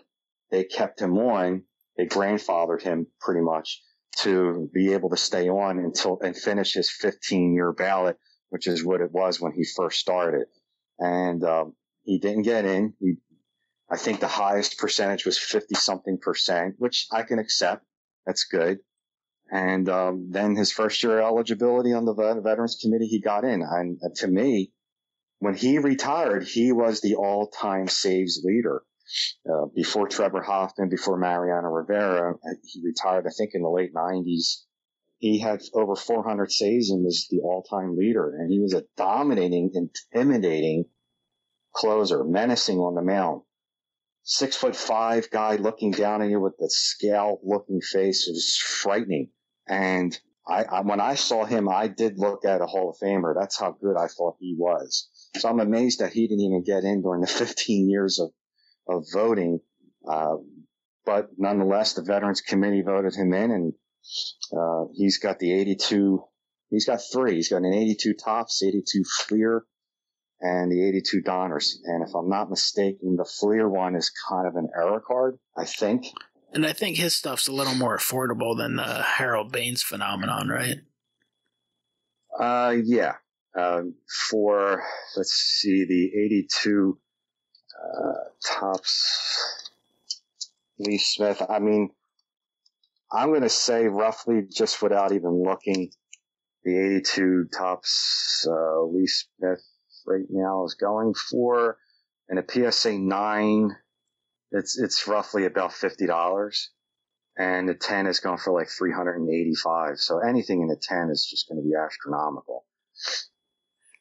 They kept him on. They grandfathered him pretty much to be able to stay on and finish his 15-year ballot, which is what it was when he first started. And he didn't get in. I think the highest percentage was 50-something%, which I can accept. That's good. And then his first year eligibility on the Veterans Committee, he got in. And to me, when he retired, he was the all-time saves leader. Before Trevor Hoffman, before Mariano Rivera, he retired, I think, in the late 90s. He had over 400 saves and was the all-time leader. And he was a dominating, intimidating closer, menacing on the mound. 6'5" guy looking down at you with the scale-looking face. It was frightening. And when I saw him, I did look at a Hall of Famer. That's how good I thought he was. So I'm amazed that he didn't even get in during the 15 years of voting. But nonetheless, the Veterans Committee voted him in, and he's got the 82. He's got 3. He's got an 82 Topps, 82 Fleer, and the 82 Donners. And if I'm not mistaken, the Fleer one is kind of an error card, I think. And I think his stuff's a little more affordable than the Harold Baines phenomenon, right? Yeah. For, let's see, the 82 Topps Lee Smith, I mean, I'm going to say roughly, just without even looking, the 82 Topps Lee Smith right now is going for, in a PSA 9, it's roughly about $50. And the 10 is going for like $385. So anything in the 10 is just going to be astronomical.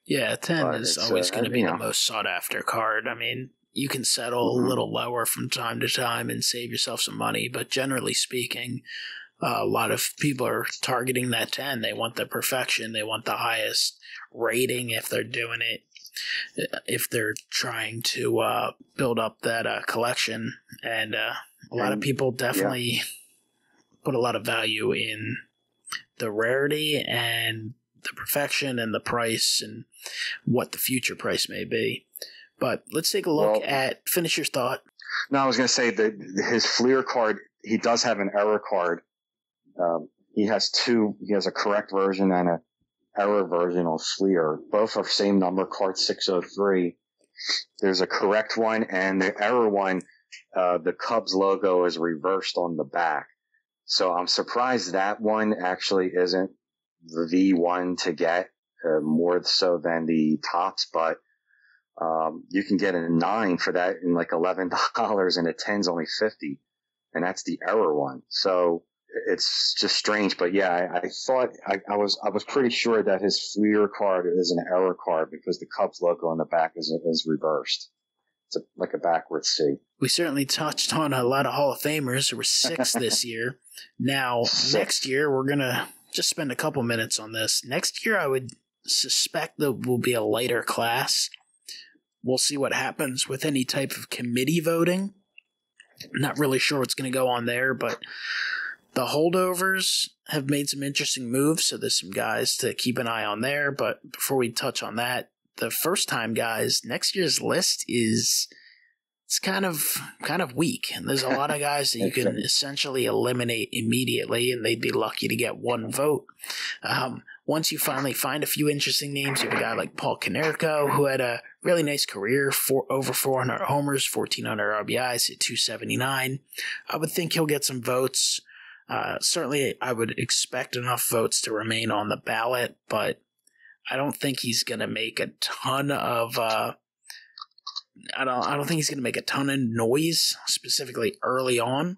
Yeah, 10 is always going to be the most sought after card. I mean, you can settle a little lower from time to time and save yourself some money, but generally speaking, a lot of people are targeting that 10. They want the perfection. They want the highest rating if they're doing it, if they're trying to build up that collection. And a lot of people definitely put a lot of value in the rarity and the perfection and the price and what the future price may be. But let's take a look at, finish your thought. No, I was going to say that his Fleer card, he does have an error card. He has a correct version and an error version of Fleer. Both are same number, card 603. There's a correct one, and the error one, the Cubs logo is reversed on the back. So I'm surprised that one actually isn't the one to get, more so than the Topps, but you can get a 9 for that in like $11, and a 10's only $50, and that's the error one. So it's just strange, but yeah, I thought I was pretty sure that his Fleer card is an error card because the Cubs logo on the back is reversed. It's like a backwards C. We certainly touched on a lot of Hall of Famers. There were 6 this year. Now, next year, we're going to just spend a couple minutes on this. Next year, I would suspect that will be a lighter class. We'll see what happens with any type of committee voting. I'm not really sure what's going to go on there, but the holdovers have made some interesting moves, so there's some guys to keep an eye on there. But before we touch on that, the first-time guys, next year's list it's kind of weak. And there's a lot of guys that you can essentially eliminate immediately, and they'd be lucky to get one vote. Once you finally find a few interesting names, you have a guy like Paul Konerko, who had a really nice career, over 400 homers, 1,400 RBIs, at 279. I would think he'll get some votes. Certainly, I would expect enough votes to remain on the ballot, but I don't think he's going to make a ton of I don't think he's going to make a ton of noise, specifically early on.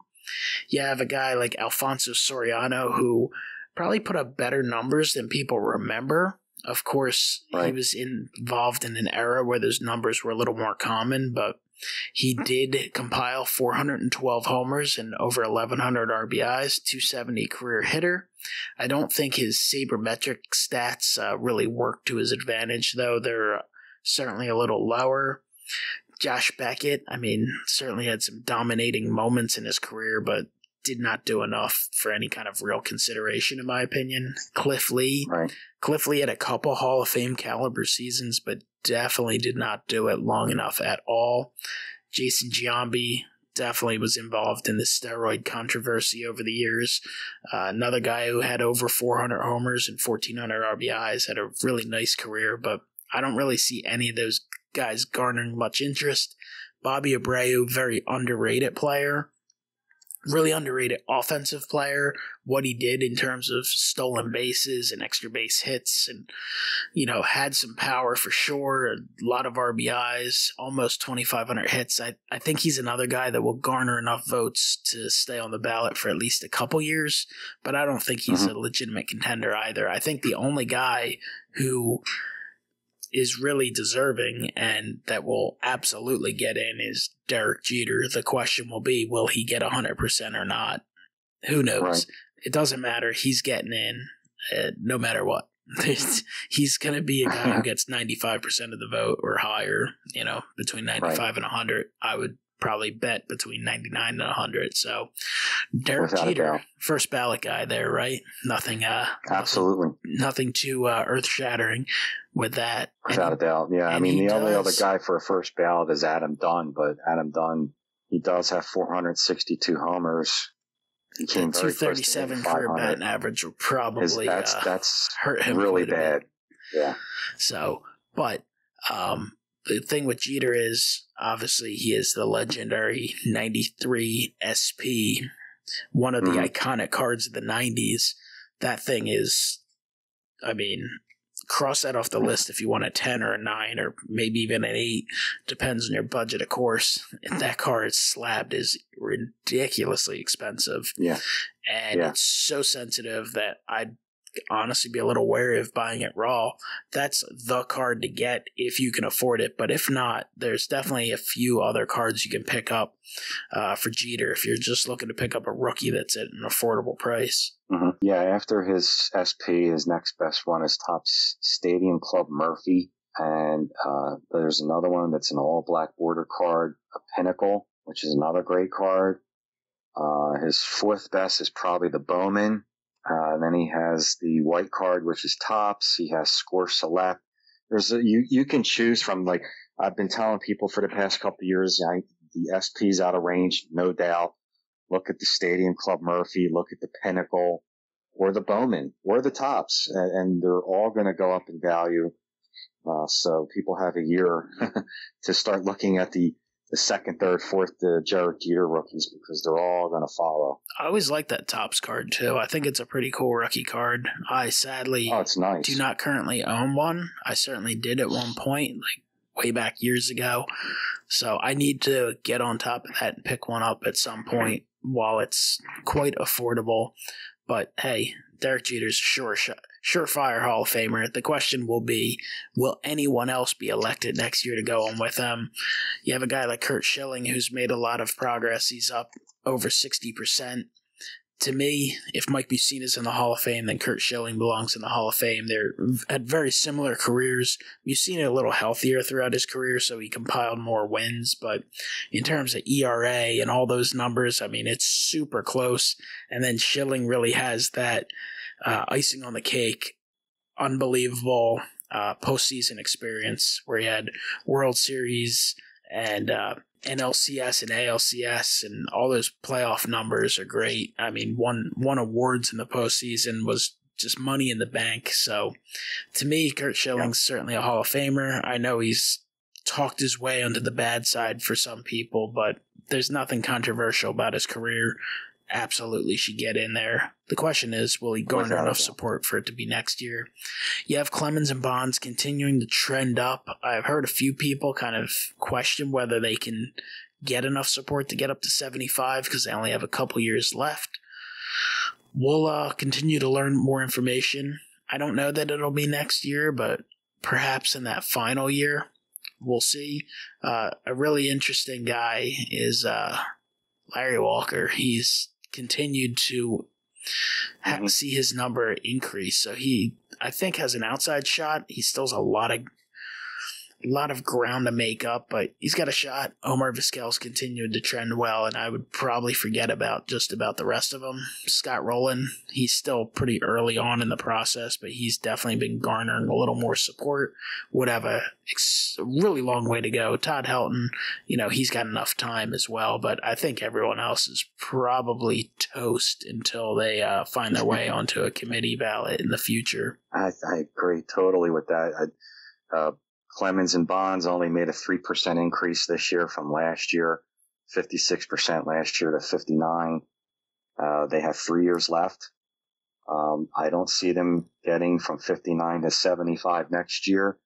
You have a guy like Alfonso Soriano, who probably put up better numbers than people remember. Of course, he was involved in an era where those numbers were a little more common, but he did compile 412 homers and over 1,100 RBIs, 270 career hitter. I don't think his sabermetric stats really work to his advantage, though. They're certainly a little lower. Josh Beckett, I mean, certainly had some dominating moments in his career, but did not do enough for any kind of real consideration, in my opinion. Cliff Lee. Cliff Lee had a couple Hall of Fame caliber seasons, but definitely did not do it long enough at all. Jason Giambi definitely was involved in the steroid controversy over the years. Another guy who had over 400 homers and 1,400 RBIs, had a really nice career, but I don't really see any of those guys garnering much interest. Bobby Abreu, very underrated player. Really underrated offensive player. What he did in terms of stolen bases and extra base hits, and, had some power for sure. A lot of RBIs, almost 2,500 hits. I think he's another guy that will garner enough votes to stay on the ballot for at least a couple years, but I don't think he's a legitimate contender either. I think the only guy who is really deserving and that will absolutely get in is Derek Jeter. The question will be, will he get 100% or not? Who knows? Right. It doesn't matter. He's getting in no matter what. He's going to be a guy who gets 95% of the vote or higher, between 95 and 100. I would probably bet between 99 and 100. So Derek Jeter, first ballot guy there, right? Nothing. Absolutely. nothing too earth-shattering with that. Without a doubt, yeah. I mean, the only other guy for a first ballot is Adam Dunn, but Adam Dunn, he does have 462 homers. He came very close to 237 career batting average will probably that's hurt him really quite a bad. bit. Yeah. So, but the thing with Jeter is, obviously, he is the legendary 93 SP, one of the iconic cards of the 90s. That thing is, I mean, cross that off the list if you want a 10 or a 9 or maybe even an 8. Depends on your budget, of course. And that card slabbed is ridiculously expensive. Yeah. And it's so sensitive that I'd honestly be a little wary of buying it raw. That's the card to get if you can afford it. But if not, there's definitely a few other cards you can pick up for Jeter if you're just looking to pick up a rookie that's at an affordable price. Mm-hmm. Yeah, after his SP, his next best one is Topps Stadium Club Murphy. And there's another one that's an all-black border card, a Pinnacle, which is another great card. His fourth best is probably the Bowman. Then he has the white card, which is Topps. He has Score Select. You can choose from, like, I've been telling people for the past couple of years, the SP's out of range, no doubt. Look at the Stadium Club Murphy, look at the Pinnacle, or the Bowman, or the Topps, and they're all going to go up in value. So people have a year to start looking at the second, third, fourth Jared Jeter rookies because they're all going to follow. I always like that Topps card, too. I think it's a pretty cool rookie card. I sadly it's nice. do not currently own one. I certainly did at one point, like way back years ago. So I need to get on top of that and pick one up at some point while it's quite affordable. But hey, Derek Jeter's surefire Hall of Famer. The question will be, will anyone else be elected next year to go on with him? You have a guy like Curt Schilling who's made a lot of progress. He's up over 60%. To me, if Mike Mussina's in the Hall of Fame, then Curt Schilling belongs in the Hall of Fame. They're had very similar careers. Mussina a little healthier throughout his career, so he compiled more wins. But in terms of ERA and all those numbers, I mean, it's super close. And then Schilling really has that icing on the cake, unbelievable postseason experience where he had World Series and NLCS and ALCS, and all those playoff numbers are great. I mean, won awards in the postseason, was just money in the bank. So to me, Curt Schilling's certainly a Hall of Famer. I know he's talked his way onto the bad side for some people, but there's nothing controversial about his career. Absolutely should get in there. The question is, will he garner enough support for it to be next year? You have Clemens and Bonds continuing to trend up. I've heard a few people kind of question whether they can get enough support to get up to 75 because they only have a couple years left. We'll continue to learn more information. I don't know that it'll be next year, but perhaps in that final year, we'll see. A really interesting guy is Larry Walker. He's continued to see his number increase. So he, I think, has an outside shot. He still has a lot of ground to make up, but he's got a shot. Omar Vizquel's continued to trend well, and I would probably forget about the rest of them. Scott Rowland, he's still pretty early on in the process, but he's definitely been garnering a little more support. Would have a really long way to go. Todd Helton, he's got enough time as well, but I think everyone else is probably toast until they find their way onto a committee ballot in the future. I agree totally with that. Clemens and Bonds only made a 3% increase this year from last year, 56% last year to 59. They have 3 years left. I don't see them getting from 59 to 75 next year.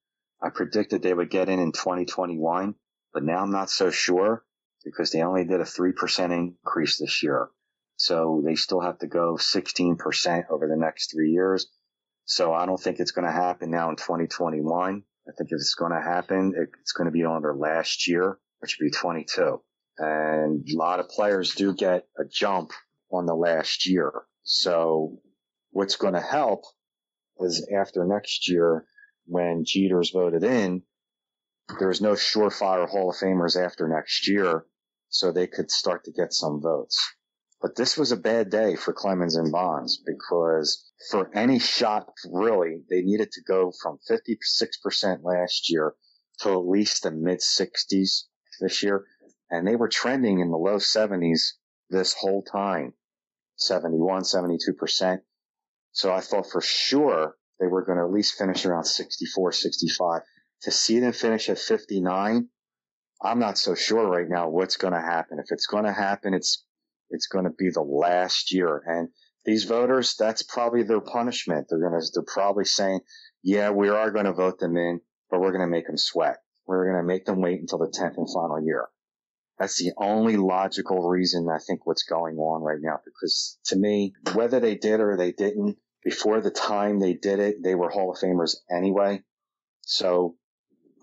I predicted they would get in 2021, but now I'm not so sure because they only did a 3% increase this year. So they still have to go 16% over the next 3 years. So I don't think it's going to happen now in 2021. I think if it's going to happen, it's going to be on their last year, which would be 22. And a lot of players do get a jump on the last year. So what's going to help is after next year, when Jeter's voted in, there's no surefire Hall of Famers after next year, so they could start to get some votes. But this was a bad day for Clemens and Bonds because for any shot, really, they needed to go from 56% last year to at least the mid-60s this year. And they were trending in the low 70s this whole time, 71, 72%. So I thought for sure they were going to at least finish around 64, 65. To see them finish at 59, I'm not so sure right now what's going to happen. If it's going to happen, it's going to be the last year. And these voters, that's probably their punishment. They're probably saying, yeah, we are going to vote them in, but we're going to make them sweat. We're going to make them wait until the 10th and final year. That's the only logical reason I think what's going on right now, because to me, whether they did or they didn't, before the time they did it, they were Hall of Famers anyway. So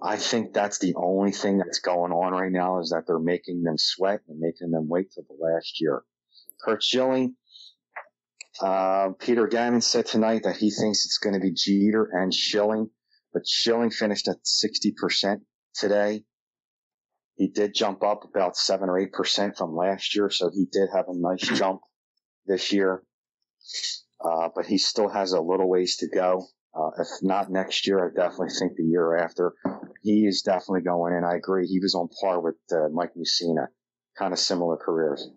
I think that's the only thing that's going on right now is that they're making them sweat and making them wait till the last year. Kurt Schilling, Peter Gannon said tonight that he thinks it's going to be Jeter and Schilling, but Schilling finished at 60% today. He did jump up about 7 or 8% from last year, so he did have a nice jump this year. But he still has a little ways to go. If not next year, I definitely think the year after. He is definitely going in. I agree. He was on par with Mike Mussina, kind of similar careers.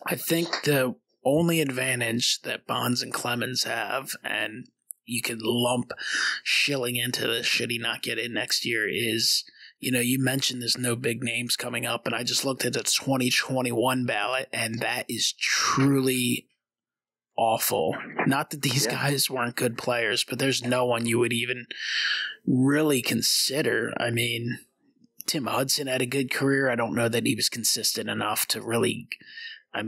I think the only advantage that Bonds and Clemens have, and you could lump Schilling into this should he not get in next year, is, you know, you mentioned there's no big names coming up, and I just looked at the 2021 ballot, and that is truly awful. Not that these guys weren't good players, but there's no one you would even really consider. I mean, Tim Hudson had a good career. I don't know that he was consistent enough to really, I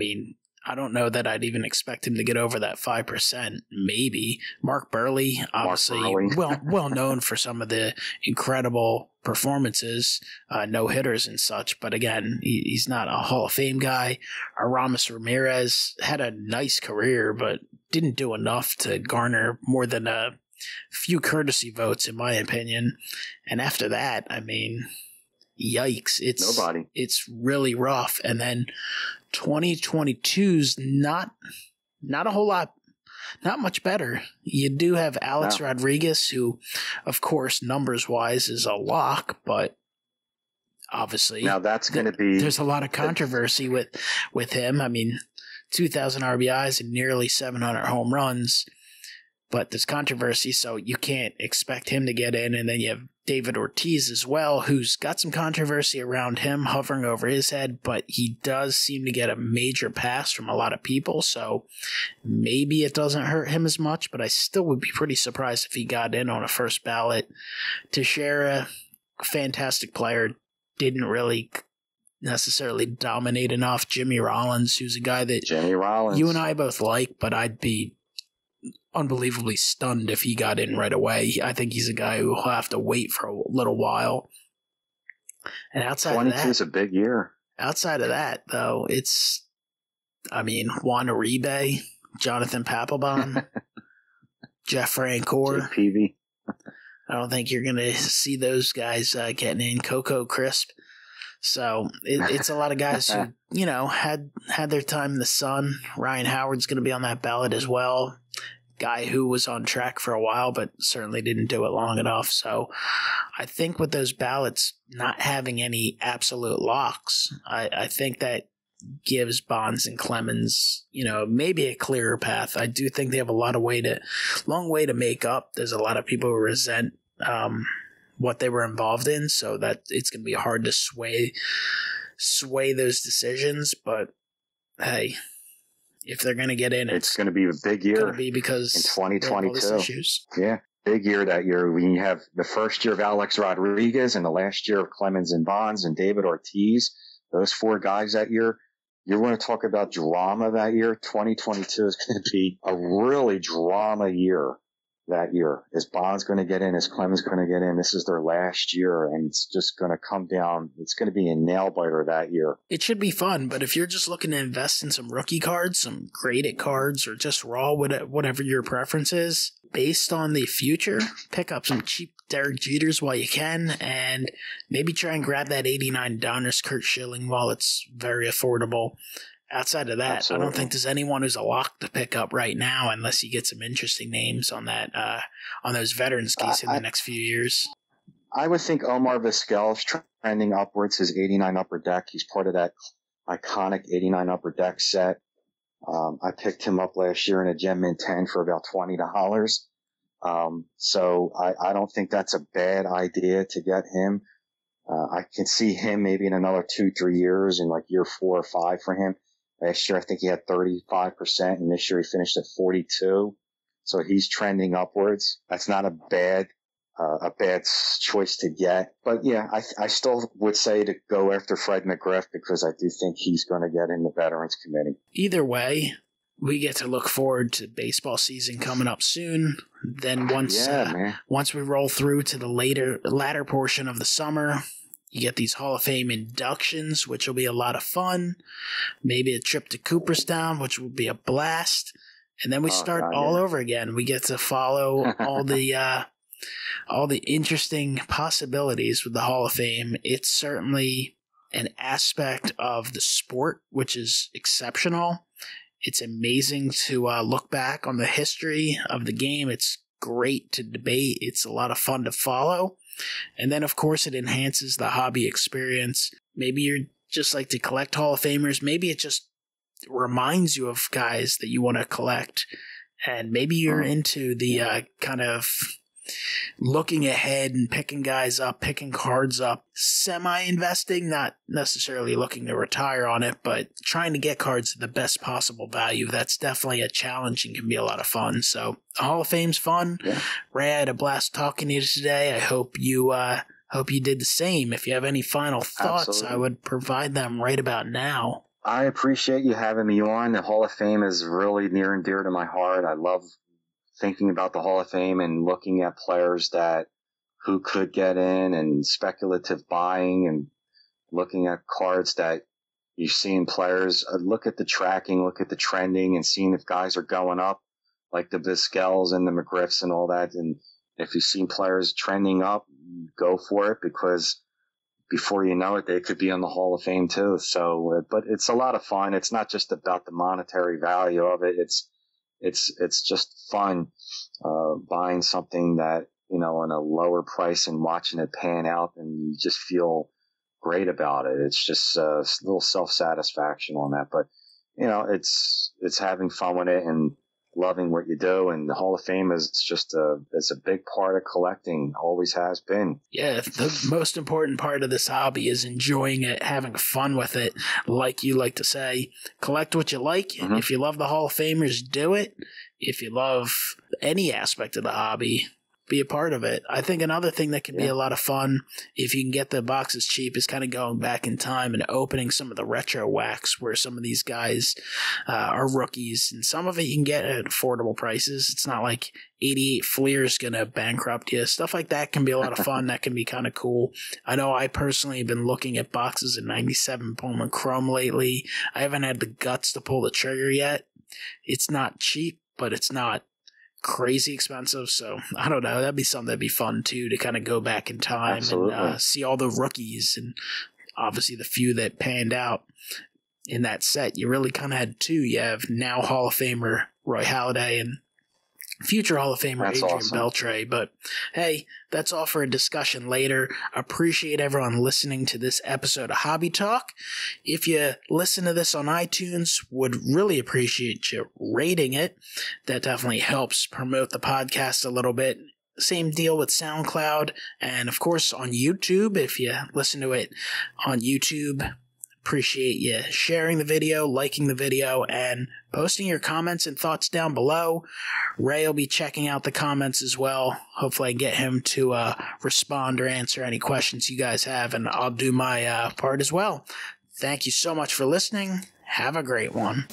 don't know that I'd even expect him to get over that 5%. Maybe. Mark Burley, obviously, well known for some of the incredible performances, no-hitters and such. But again, he's not a Hall of Fame guy. Aramis Ramirez had a nice career, but didn't do enough to garner more than a few courtesy votes, in my opinion. And after that, yikes. It's really rough. And then 2022's not a whole lot, not much better. You do have Alex Rodriguez, who, of course, numbers-wise is a lock, but obviously now that's going to be there's a lot of controversy with him. 2,000 RBIs and nearly 700 home runs, but there's controversy, so you can't expect him to get in. And then you have David Ortiz as well, who's got some controversy around him hovering over his head, but he does seem to get a major pass from a lot of people, so maybe it doesn't hurt him as much, but I still would be pretty surprised if he got in on a first ballot. Teixeira, fantastic player, didn't really necessarily dominate enough. Jimmy Rollins, who's a guy that you and I both like, but I'd be unbelievably stunned if he got in right away. I think he's a guy who will have to wait for a little while. And outside of that, 22 is a big year. Outside of that, though, it's, Juan Uribe, Jonathan Papelbon, Jeff Francoeur. JPV. I don't think you're going to see those guys getting in. Coco Crisp. So it's a lot of guys who, had their time in the sun. Ryan Howard's going to be on that ballot as well. Guy who was on track for a while, but certainly didn't do it long enough. So I think with those ballots not having any absolute locks, I think that gives Bonds and Clemens, maybe a clearer path. I do think they have a long way to make up. There's a lot of people who resent what they were involved in, so that it's going to be hard to sway those decisions. But hey, if they're going to get in, it's going to be a big year. It's going to be because in 2022, issues. Yeah, big year that year. When you have the first year of Alex Rodriguez and the last year of Clemens and Bonds and David Ortiz, those four guys that year. You want to talk about drama that year? 2022 is going to be a really drama year. That year. Is Bonds going to get in? Is Clemens going to get in? This is their last year, and it's just going to come down. It's going to be a nail biter that year. It should be fun, but if you're just looking to invest in some rookie cards, some graded cards, or just raw, whatever your preference is, based on the future, pick up some cheap Derek Jeters while you can, and maybe try and grab that 89 Donruss Kurt Schilling while it's very affordable. outside of that, Absolutely. I don't think there's anyone who's a lock to pick up right now unless you get some interesting names on that on those veterans geese in the next few years. I would think Omar Vizquel's trending upwards, his 89 Upper Deck. He's part of that iconic 89 Upper Deck set. I picked him up last year in a Gem Mint 10 for about $20. So I don't think that's a bad idea to get him. I can see him maybe in another 2-3 years, in like year 4 or 5 for him. Last year, I think he had 35%, and this year he finished at 42. So he's trending upwards. That's not a bad choice to get. But yeah, I still would say to go after Fred McGriff, because I do think he's going to get in the Veterans Committee. Either way, we get to look forward to baseball season coming up soon. Then once we roll through to the latter portion of the summer, you get these Hall of Fame inductions, which will be a lot of fun. Maybe a trip to Cooperstown, which will be a blast. And then we start all over again. We get to follow all the interesting possibilities with the Hall of Fame. It's certainly an aspect of the sport which is exceptional. It's amazing to look back on the history of the game. It's great to debate. It's a lot of fun to follow. And then, of course, it enhances the hobby experience. Maybe you're just like to collect Hall of Famers. Maybe it just reminds you of guys that you want to collect. And maybe you're into the kind of looking ahead and picking guys up, picking cards up, semi-investing, not necessarily looking to retire on it, but trying to get cards at the best possible value. That's definitely a challenge and can be a lot of fun. So the Hall of Fame's fun. Yeah. Ray, I had a blast talking to you today. I hope you did the same. If you have any final thoughts, Absolutely. I would provide them right about now. I appreciate you having me on. The Hall of Fame is really near and dear to my heart. I love thinking about the Hall of Fame and looking at players who could get in, and speculative buying, and looking at cards that you've seen players look at the tracking, look at the trending, and seeing if guys are going up, like the Vizquels and the McGriffs and all that. And if you've seen players trending up, go for it, because before you know it, they could be in the Hall of Fame too. So, but it's a lot of fun. It's not just about the monetary value of it. It's just fun, buying something that, on a lower price and watching it pan out, and you just feel great about it. It's just a little self-satisfaction on that. But, it's having fun with it and loving what you do. And the Hall of Fame is just it's a big part of collecting, always has been. Yeah, the most important part of this hobby is enjoying it, having fun with it. Like you like to say, collect what you like. Mm-hmm. If you love the Hall of Famers, do it. If you love any aspect of the hobby, be a part of it. I think another thing that can be a lot of fun, if you can get the boxes cheap, is kind of going back in time and opening some of the retro wax where some of these guys are rookies, and some of it you can get at affordable prices. It's not like 88 Fleer is going to bankrupt you. Stuff like that can be a lot of fun. That can be kind of cool. I know I personally have been looking at boxes in 97 Pullman Chrome lately. I haven't had the guts to pull the trigger yet. It's not cheap, but it's not crazy expensive, so I don't know. That'd be something that'd be fun too, to kind of go back in time and see all the rookies, and obviously the few that panned out in that set. You really kind of had two. You have now Hall of Famer Roy Halladay and future Hall of Famer Adrian Beltre. But hey, that's all for a discussion later. Appreciate everyone listening to this episode of Hobby Talk. If you listen to this on iTunes, would really appreciate you rating it. That definitely helps promote the podcast a little bit. Same deal with SoundCloud, and of course on YouTube. If you listen to it on YouTube, appreciate you sharing the video, liking the video, and posting your comments and thoughts down below. Ray will be checking out the comments as well. Hopefully I get him to respond or answer any questions you guys have, and I'll do my part as well. Thank you so much for listening. Have a great one.